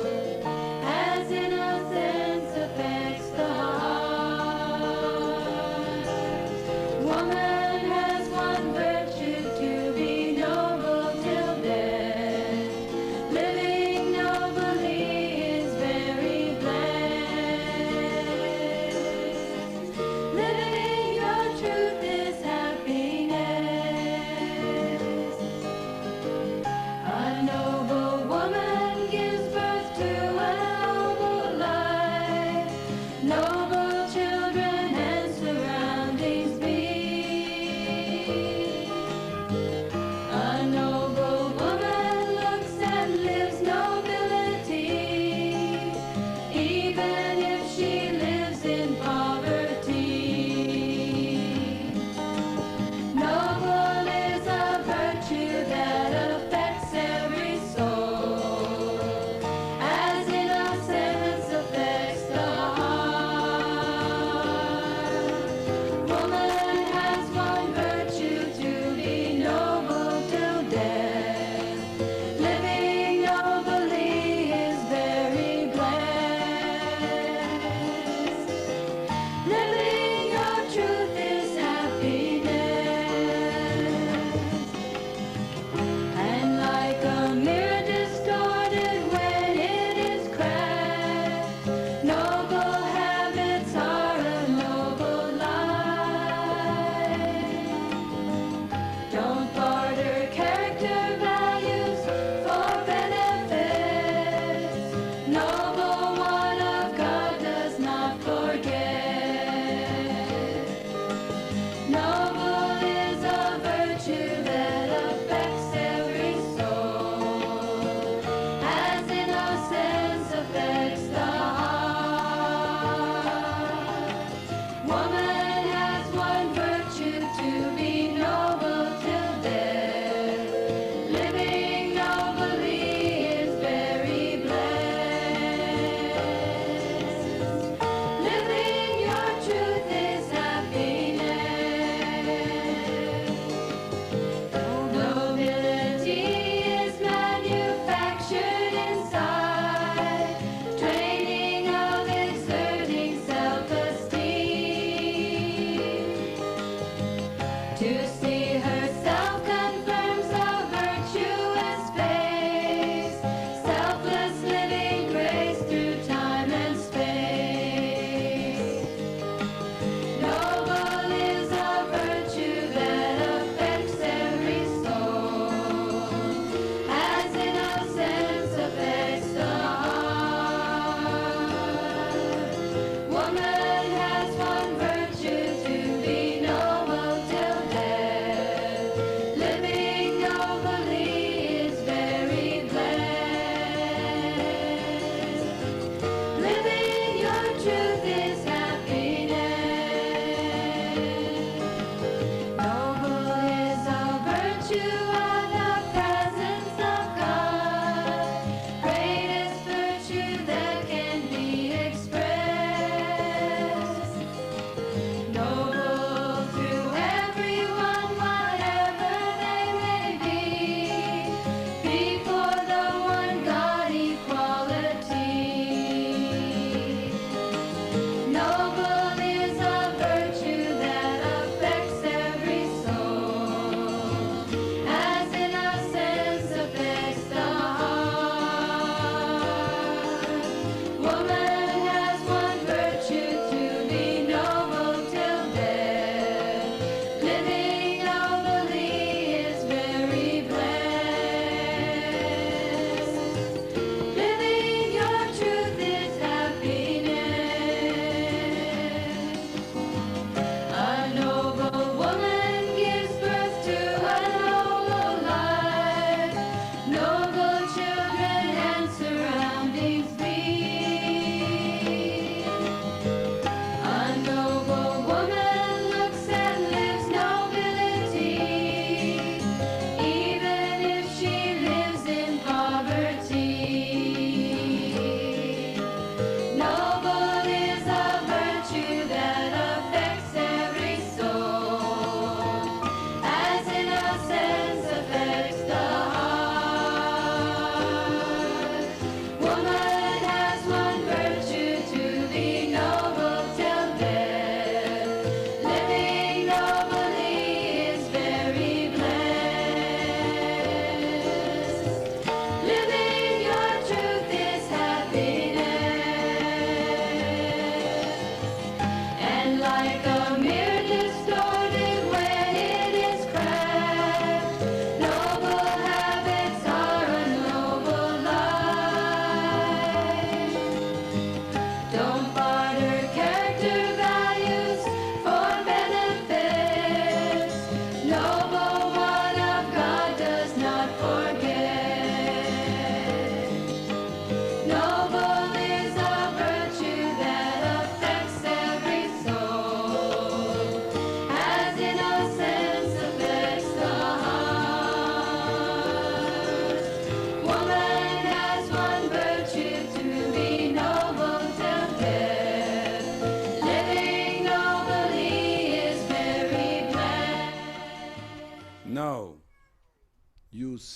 as innocence affects the heart. Woman has one virtue,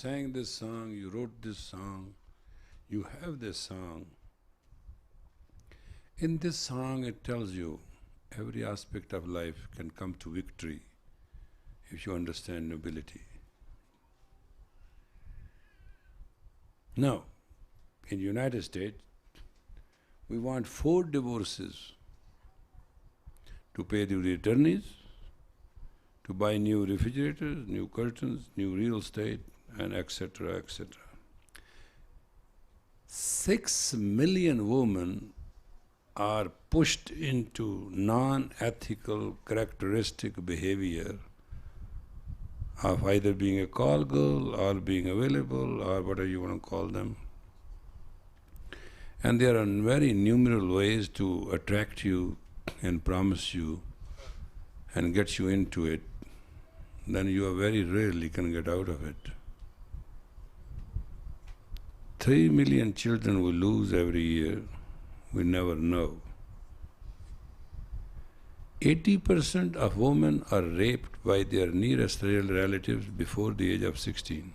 sang this song, you wrote this song, you have this song. In this song it tells you every aspect of life can come to victory if you understand nobility. Now, in the United States, we want 4 divorces to pay the attorneys, to buy new refrigerators, new curtains, new real estate, and etc., etc. 6 million women are pushed into non-ethical characteristic behavior of either being a call girl or being available or whatever you want to call them. And there are very numerous ways to attract you and promise you and get you into it. Then you are very rarely can get out of it. 3 million children we lose every year, we never know. 80% of women are raped by their nearest relatives before the age of 16.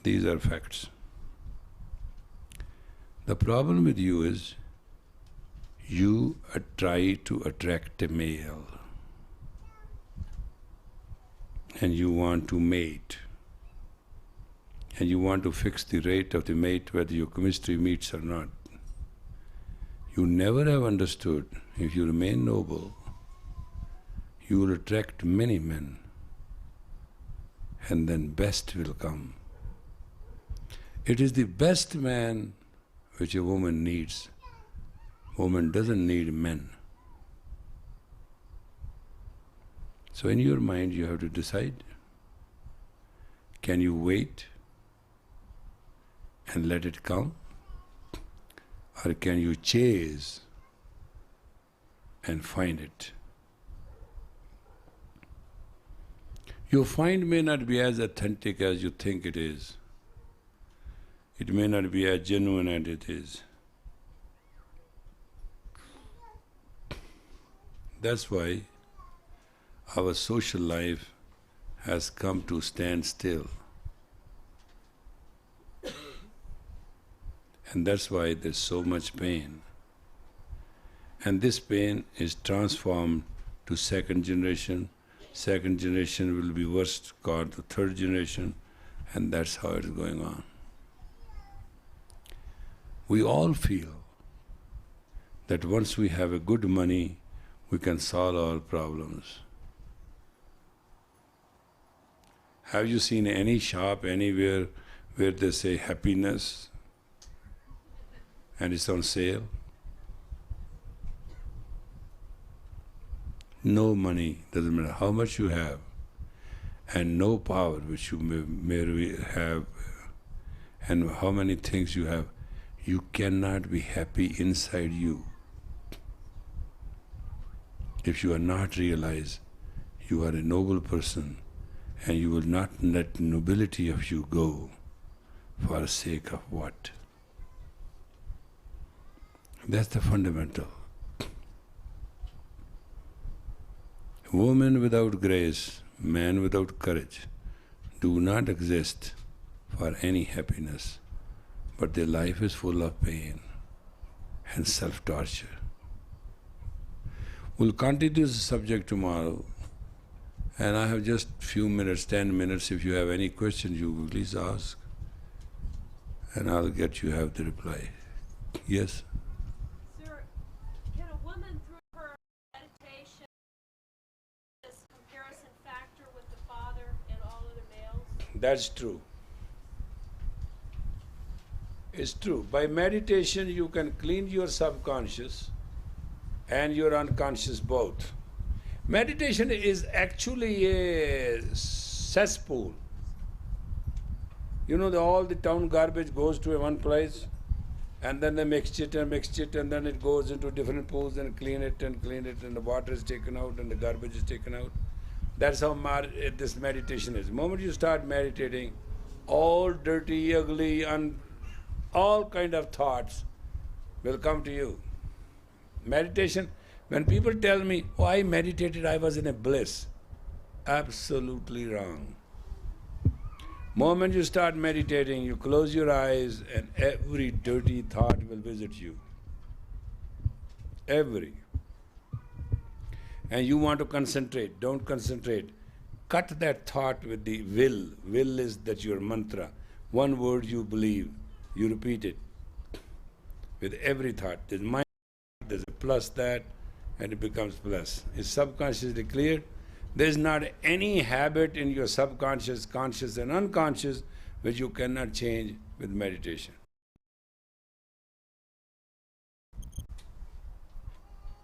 These are facts. The problem with you is you try to attract a male and you want to mate and you want to fix the rate of the mate whether your chemistry meets or not. You never have understood, if you remain noble, you will attract many men and then best will come. It is the best man which a woman needs. Woman doesn't need men. So in your mind you have to decide, can you wait and let it come? Or can you chase and find it? Your find may not be as authentic as you think it is. It may not be as genuine as it is. That's why our social life has come to stand still. And that's why there's so much pain. And this pain is transformed to second generation. Second generation will be worse, called the third generation, and that's how it's going on. We all feel that once we have a good money, we can solve our problems. Have you seen any shop anywhere where they say happiness and it's on sale? No money, doesn't matter how much you have, and no power which you may have, and how many things you have, you cannot be happy inside you. If you are not realized, you are a noble person, and you will not let nobility of you go for the sake of what? That's the fundamental. Woman without grace, man without courage do not exist for any happiness, but their life is full of pain and self-torture. We'll continue this subject tomorrow, and I have just few minutes, 10 minutes. If you have any questions, you please ask, and I'll get you have the reply. Yes? Sir, can a woman through her meditation this comparison factor with the father and all other males? That's true. It's true. By meditation you can clean your subconscious and your unconscious both. Meditation is actually a cesspool. You know, all the town garbage goes to one place, and then they mix it, and then it goes into different pools and clean it, and the water is taken out and the garbage is taken out. That's how this meditation is. The moment you start meditating, all dirty, ugly, and all kind of thoughts will come to you. Meditation, when people tell me, oh, I meditated, I was in a bliss, absolutely wrong. Moment you start meditating, you close your eyes and every dirty thought will visit you. Every. And you want to concentrate, don't concentrate. Cut that thought with the will. Will is that your mantra. One word you believe, you repeat it. With every thought. There's mind, there's a plus that, and it becomes plus. Is subconsciously clear? There's not any habit in your subconscious, conscious and unconscious which you cannot change with meditation.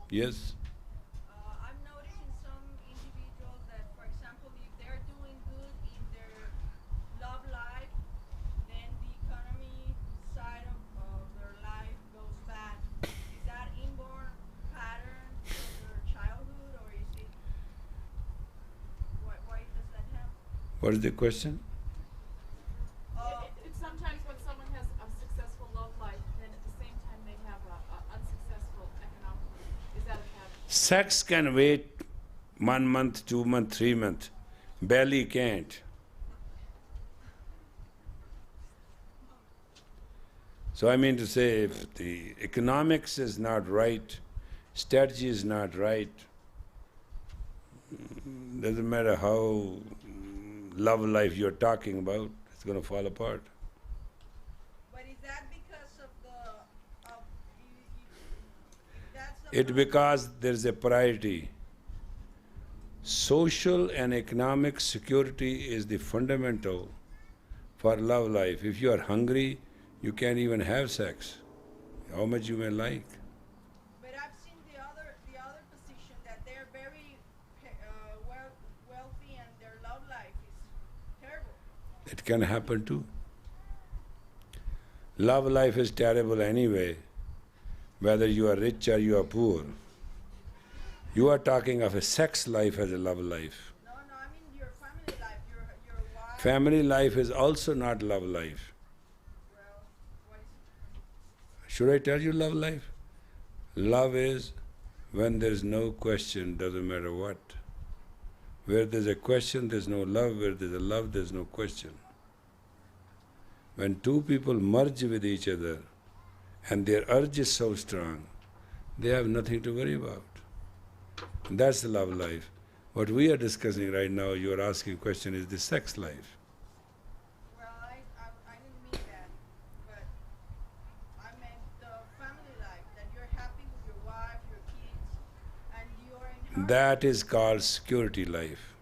Yes? I'm noticing some individuals that, for example, if they're doing good in their love life, then the economy side of their life goes bad. Is that inborn pattern from their childhood, or is it, why does that happen? What is the question? It's sometimes when someone has a successful love life, then at the same time they have a unsuccessful economic life. Is that a habit? Sex can wait 1 month, 2 months, 3 months. Belly can't. So I mean to say, if the economics is not right, strategy is not right, doesn't matter how love life you're talking about, it's going to fall apart. But is that because of the, if that's the It's because there's a priority. Social and economic security is the fundamental for love life. If you are hungry, you can't even have sex, how much you may like. But I've seen the other position that they're very wealthy and their love life is terrible. It can happen too. Love life is terrible anyway, whether you are rich or you are poor. You are talking of a sex life as a love life. No, I mean your family life, your wife. Family life is also not love life. Well, what is Should I tell you love life? Love is when there is no question, doesn't matter what. Where there's a question, there's no love. Where there's a love, there's no question. When two people merge with each other and their urge is so strong, they have nothing to worry about. That's the love life. What we are discussing right now, you are asking question, is the sex life. Well, I didn't mean that, but I meant the family life, that you're happy with your wife, your kids, and you're in harmony. That is called security life.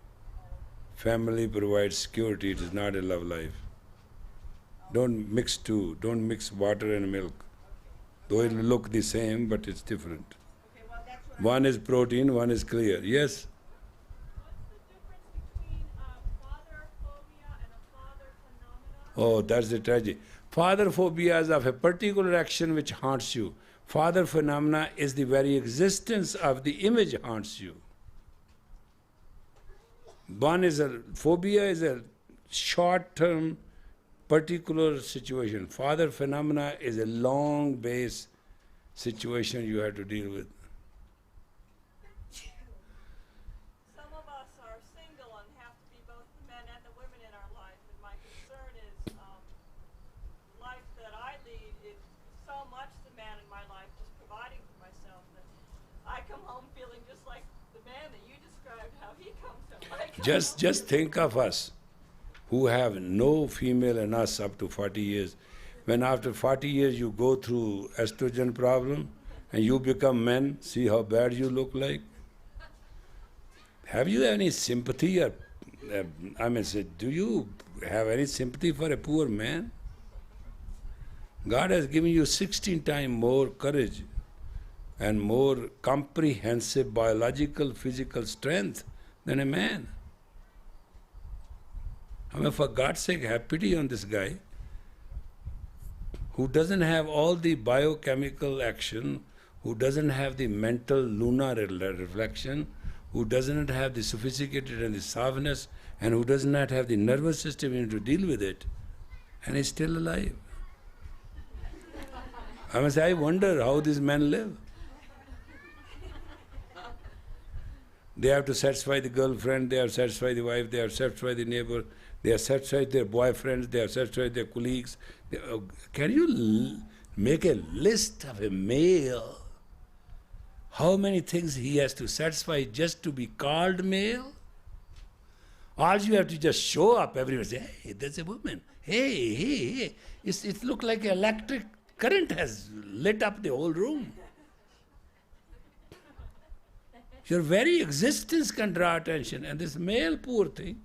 Family provides security, it is not a love life. Don't mix two, don't mix water and milk. Though it will look the same, but it's different. Okay, well that's what One is protein, one is clear. Yes? What's the difference between father phobia and a father phenomenon? Oh, that's the tragedy. Father phobia is of a particular action which haunts you. Father phenomena is the very existence of the image haunts you. One is a phobia is a short-term particular situation. Father phenomena is a long base situation you have to deal with. Some of us are single and have to be both the men and the women in our life, and my concern is life that I lead is so much the man in my life, just providing for myself, that I come home feeling just like the man that you described, how he comes home. Just think of us who have no female in us up to 40 years. When after 40 years you go through estrogen problem and you become men, see how bad you look like? Have you any sympathy or, do you have any sympathy for a poor man? God has given you 16 times more courage and more comprehensive biological, physical strength than a man. For God's sake, have pity on this guy who doesn't have all the biochemical action, who doesn't have the mental lunar reflection, who does not have the sophisticated and the softness, and who does not have the nervous system even to deal with it, and is still alive. I wonder how these men live. They have to satisfy the girlfriend, they have to satisfy the wife, they have to satisfy the neighbor, They are satisfied with their boyfriends, they are satisfied with their colleagues. Can you make a list of a male? How many things he has to satisfy just to be called male? All you have to just show up everywhere, say, hey, there's a woman. Hey, hey, hey. It looks like electric current has lit up the whole room. Your very existence can draw attention. And this male, poor thing,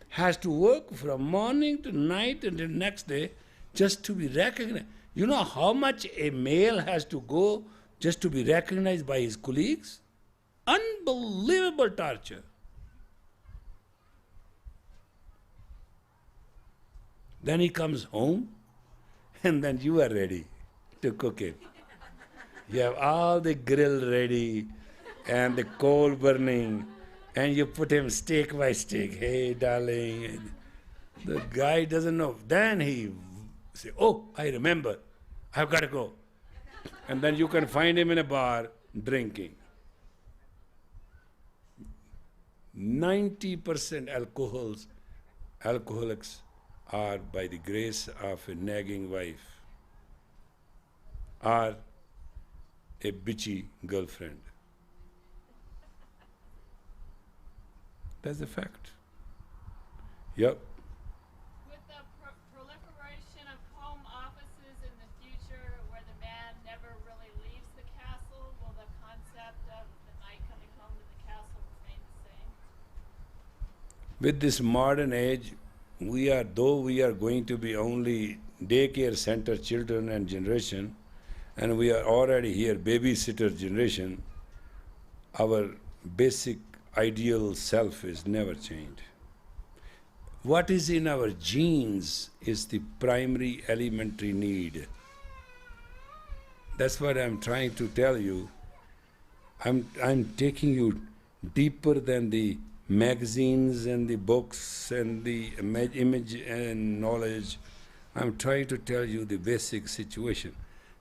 has to work from morning to night and the next day just to be recognized. You know how much a male has to go just to be recognized by his colleagues? Unbelievable torture. Then he comes home, and then you are ready to cook it. You have all the grill ready, and the coal burning, and you put him steak by steak. Hey, darling. The guy doesn't know. Then he say, oh, I remember. I've got to go. And then you can find him in a bar drinking. 90% alcoholics are by the grace of a nagging wife or a bitchy girlfriend. That's a fact. Yep. With the proliferation of home offices in the future where the man never really leaves the castle, will the concept of the night coming home to the castle remain the same? With this modern age, we are going to be only daycare center children and generation, and we are already here babysitter generation, our basic ideal self is never changed. What is in our genes is the primary elementary need. That's what I'm trying to tell you. I'm taking you deeper than the magazines and the books and the image and knowledge. I'm trying to tell you the basic situation.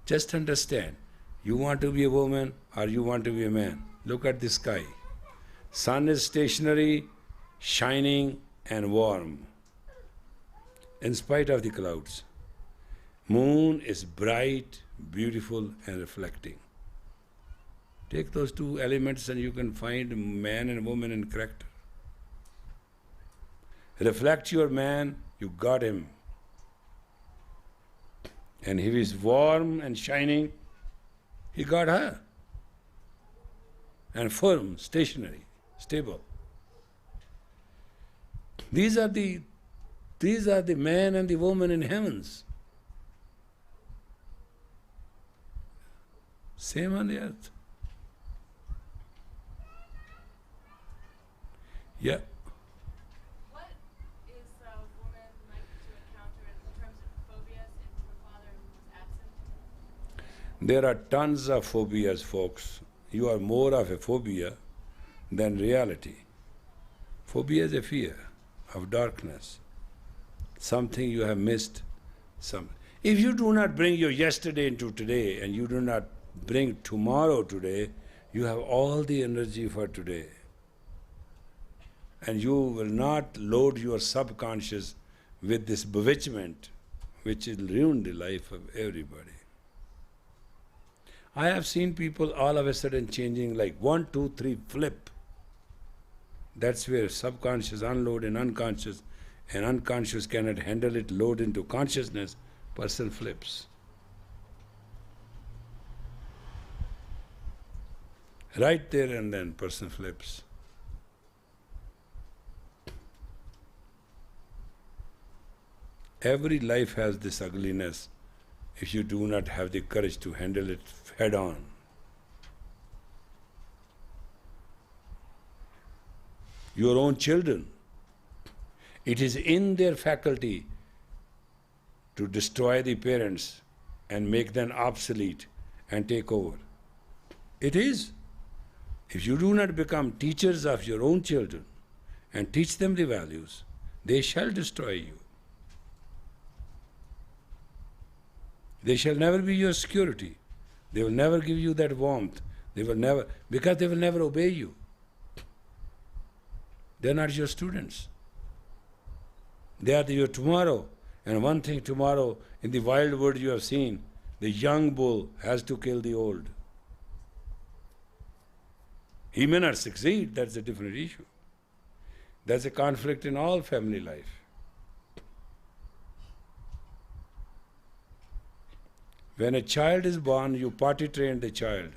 Just understand, you want to be a woman or you want to be a man. Look at the sky. Sun is stationary, shining and warm, in spite of the clouds. Moon is bright, beautiful and reflecting. Take those two elements and you can find man and woman in character. Reflect your man, you got him. And if he's warm and shining, he got her. And firm, stationary, stable. These are the man and the woman in heavens. Same on the earth. Yeah. What is a woman likely to encounter in terms of phobias if her father was absent? There are tons of phobias, folks. You are more of a phobia than reality. Phobia is a fear of darkness, something you have missed. If you do not bring your yesterday into today and you do not bring tomorrow today, you have all the energy for today. And you will not load your subconscious with this bewitchment which will ruin the life of everybody. I have seen people all of a sudden changing like 1, 2, 3, flip. That's where subconscious unload and unconscious cannot handle it, load into consciousness, person flips. Right there and then person flips. Every life has this ugliness if you do not have the courage to handle it head on. Your own children, it is in their faculty to destroy the parents and make them obsolete and take over. It is. If you do not become teachers of your own children and teach them the values, they shall destroy you. They shall never be your security. They will never give you that warmth. Because they will never obey you. They're not your students. They are your tomorrow. And one thing tomorrow, in the wild world you have seen, the young bull has to kill the old. He may not succeed, that's a different issue. That's a conflict in all family life. When a child is born, you potty train the child.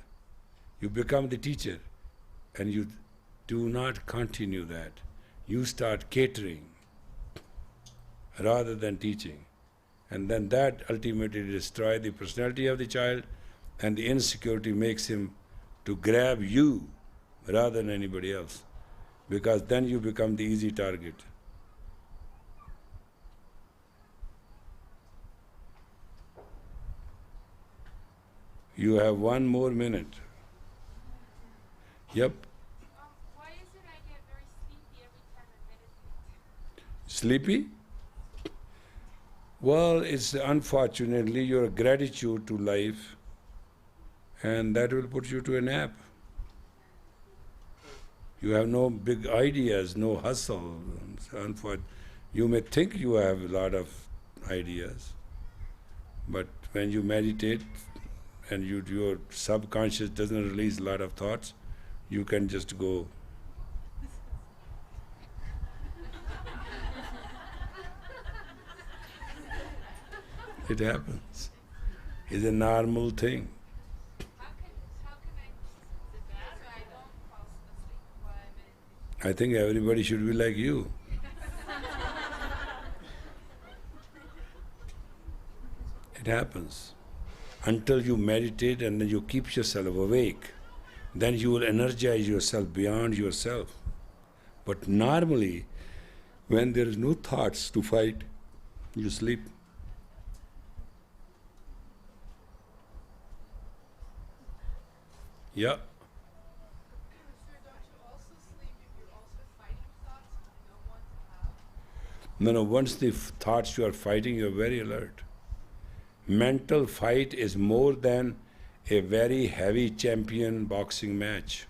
You become the teacher, and you do not continue that. You start catering rather than teaching. And then that ultimately destroys the personality of the child, and the insecurity makes him to grab you rather than anybody else, because then you become the easy target. You have 1 more minute. Yep. Why is it I get very sleepy every time I meditate? Sleepy? Well, it's unfortunately your gratitude to life, and that will put you to a nap. You have no big ideas, no hustle. You may think you have a lot of ideas, but when you meditate and your subconscious doesn't release a lot of thoughts, you can just go. It happens. It's a normal thing. How can I, is it bad or I don't fall asleep while I meditate? I think everybody should be like you. It happens. Until you meditate and then you keep yourself awake, then you will energize yourself beyond yourself. But normally, when there is no thoughts to fight, you sleep. Yeah. Sir, don't you also sleep if you're also fighting thoughts and you don't want to have? No, once the thoughts you are fighting, you are very alert. Mental fight is more than a very heavy champion boxing match.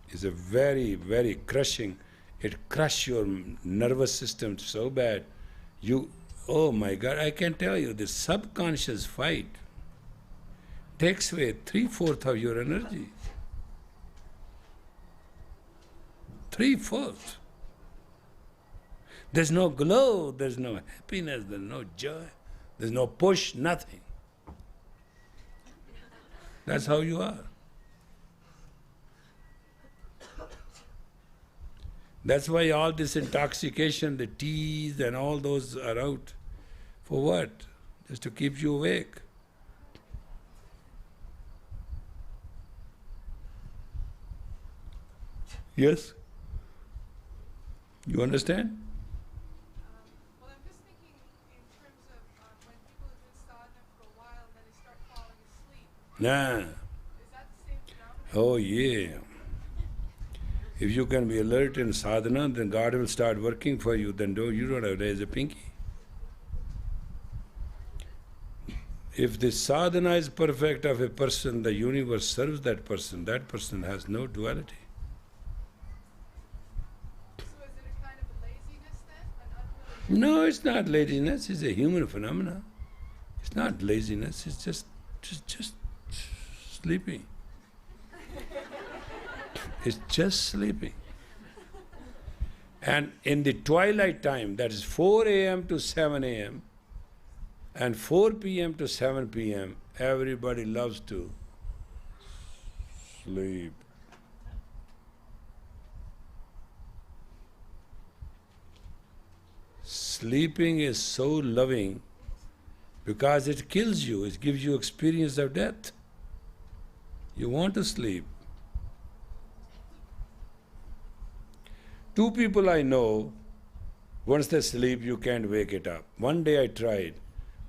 It's a very, very crushing. It crushes your nervous system so bad. Oh my God, I can tell you, the subconscious fight takes away 3/4 of your energy. 3/4. There's no glow, there's no happiness, there's no joy, there's no push, nothing. That's how you are. That's why all this intoxication, the teas and all those are out. For what? Just to keep you awake. Yes? You understand? Well, I'm just thinking in terms of when people have been sadhana for a while and then they start falling asleep. Nah. Is that the same phenomenon? Oh yeah. If you can be alert in sadhana, then God will start working for you. Then you don't have to raise a pinky. If the sadhana is perfect of a person, the universe serves that person. That person has no duality. So is it a kind of a laziness then? An unwillingness? No, it's not laziness. It's a human phenomenon. It's not laziness. It's just sleeping. It's just sleeping. And in the twilight time, that is 4 a.m. to 7 a.m. and 4 p.m. to 7 p.m., everybody loves to sleep. Sleeping is so loving because it kills you, it gives you experience of death. You want to sleep. 2 people I know, once they sleep, you can't wake it up. One day I tried.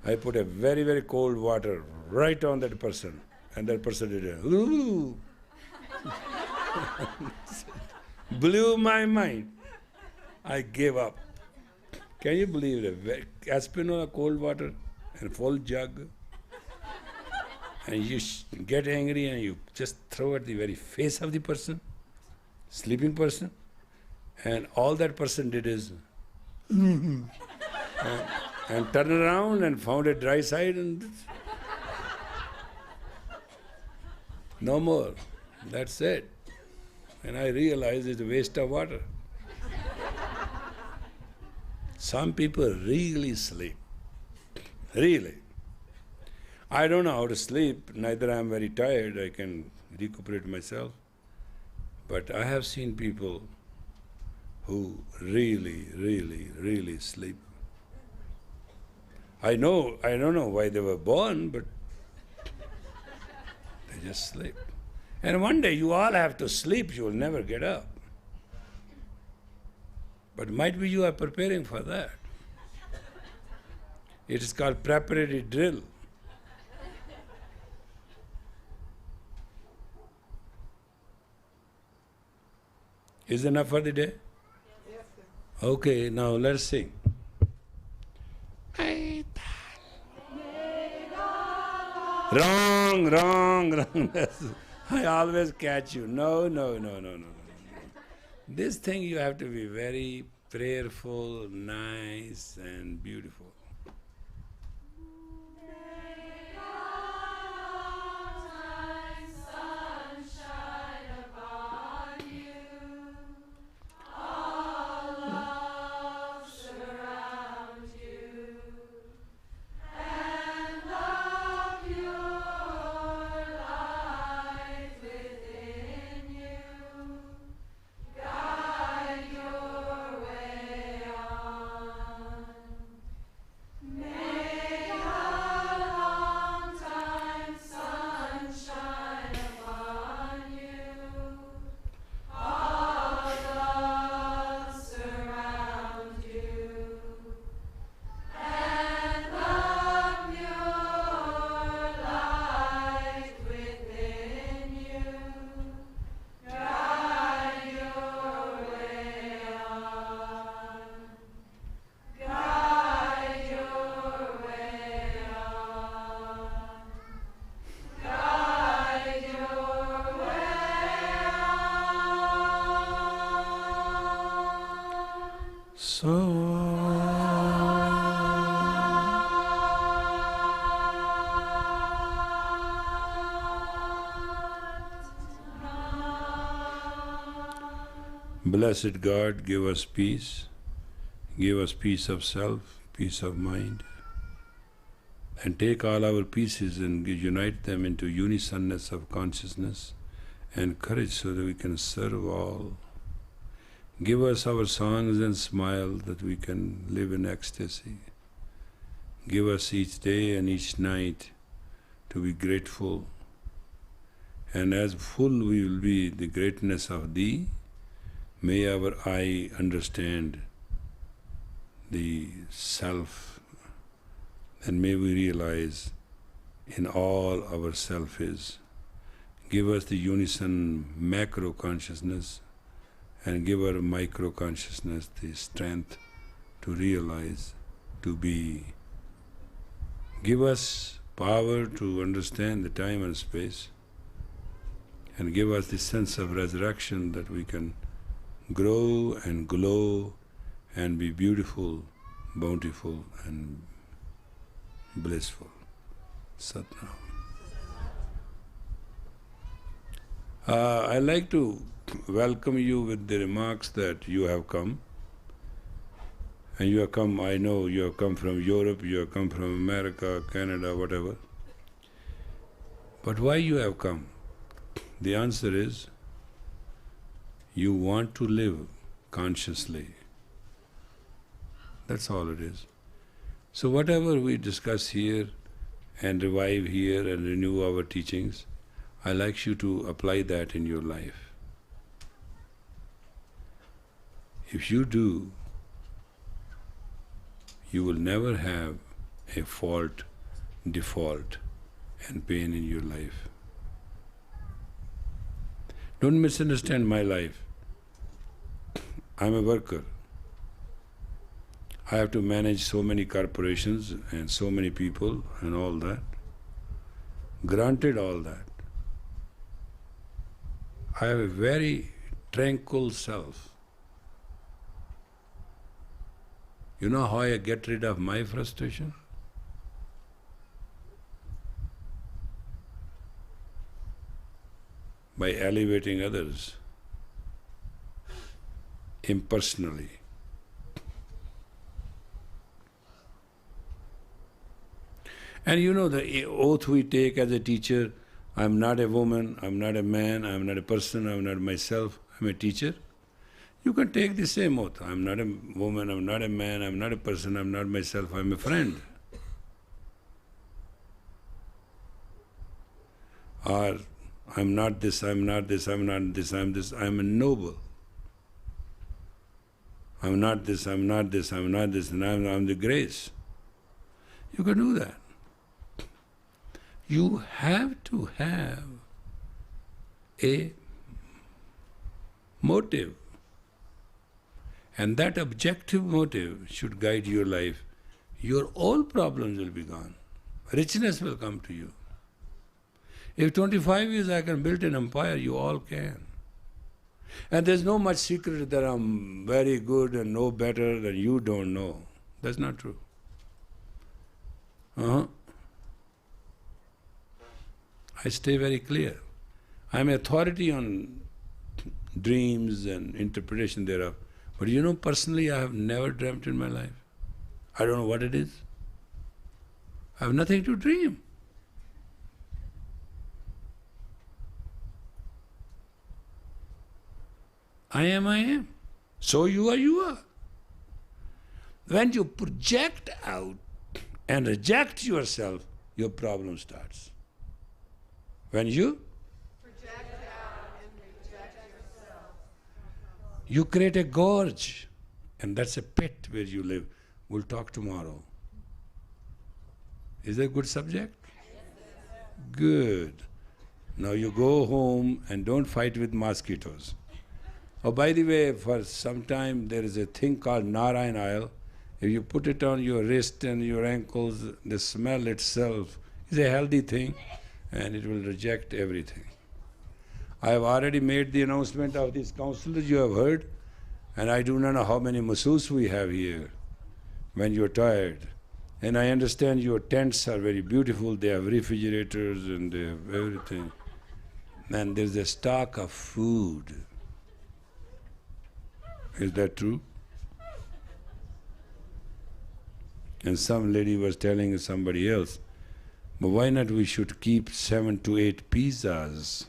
I put a very, very cold water right on that person, and that person did it. Ooh. Blew my mind. I gave up. Can you believe it? Aspirin on a cold water and full jug. And you get angry and you just throw at the very face of the person, sleeping person. And all that person did is and turned around and found a dry side and no more. That's it. And I realized it's a waste of water. Some people really sleep. Really. I don't know how to sleep, neither I am very tired, I can recuperate myself. But I have seen people who really sleep. I don't know why they were born, but they just sleep. And one day you all have to sleep, you will never get up. But might be you are preparing for that. It is called preparatory drill. Is enough for the day? Yes, sir. Okay, now let's sing. Wrong. I always catch you. No. This thing you have to be very prayerful, nice and beautiful. Blessed God, give us peace of self, peace of mind, and take all our pieces and unite them into unisonness of consciousness and courage so that we can serve all. Give us our songs and smile that we can live in ecstasy. Give us each day and each night to be grateful, and as full we will be the greatness of Thee, may our eye understand the self, and may we realize in all our self is. Give us the unison macro consciousness and give our micro consciousness the strength to realize, to be. Give us power to understand the time and space, and give us the sense of resurrection that we can grow and glow and be beautiful, bountiful and blissful. Satnam. I'd like to welcome you with the remarks that you have come. And you have come, I know you have come from Europe, you have come from America, Canada, whatever. But why you have come? The answer is, you want to live consciously. That's all it is. So whatever we discuss here and revive here and renew our teachings, I like you to apply that in your life. If you do, you will never have a fault, default and pain in your life. Don't misunderstand my life. I'm a worker. I have to manage so many corporations and so many people and all that. Granted all that. I have a very tranquil self. You know how I get rid of my frustration? By elevating others impersonally. And you know the oath we take as a teacher, I'm not a woman, I'm not a man, I'm not a person, I'm not myself, I'm a teacher. You can take the same oath. I'm not a woman, I'm not a man, I'm not a person, I'm not myself, I'm a friend. Or I'm not this, I'm not this, I'm not this, I'm this, I'm a noble. I'm not this, I'm not this, I'm not this, and I'm the grace. You can do that. You have to have a motive. And that objective motive should guide your life. Your all problems will be gone. Richness will come to you. If 25 years I can build an empire, you all can. And there's no much secret that I'm very good and know better than you don't know. That's not true. I stay very clear. I'm authority on dreams and interpretation thereof. But you know, personally, I have never dreamt in my life. I don't know what it is. I have nothing to dream. I am. So you are. When you project out and reject yourself, your problem starts. When you project out and reject yourself, you create a gorge, and that's a pit where you live. We'll talk tomorrow. Is that a good subject? Yes. Good. Now you go home and don't fight with mosquitoes. Oh, by the way, for some time there is a thing called Narayan oil. If you put it on your wrist and your ankles, the smell itself is a healthy thing and it will reject everything. I have already made the announcement of these counselors you have heard, and I do not know how many masseuse we have here when you're tired. And I understand your tents are very beautiful, they have refrigerators and they have everything. And there's a stock of food. Is that true? And some lady was telling somebody else, but why not we should keep 7 to 8 pizzas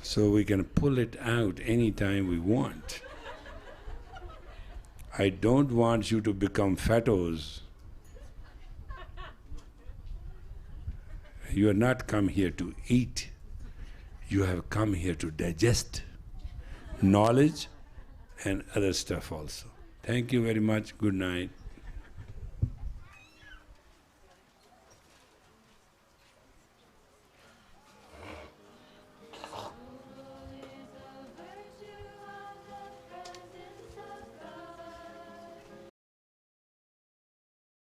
so we can pull it out anytime we want. I don't want you to become fattos. You have not come here to eat. You have come here to digest knowledge and other stuff also. Thank you very much. Good night.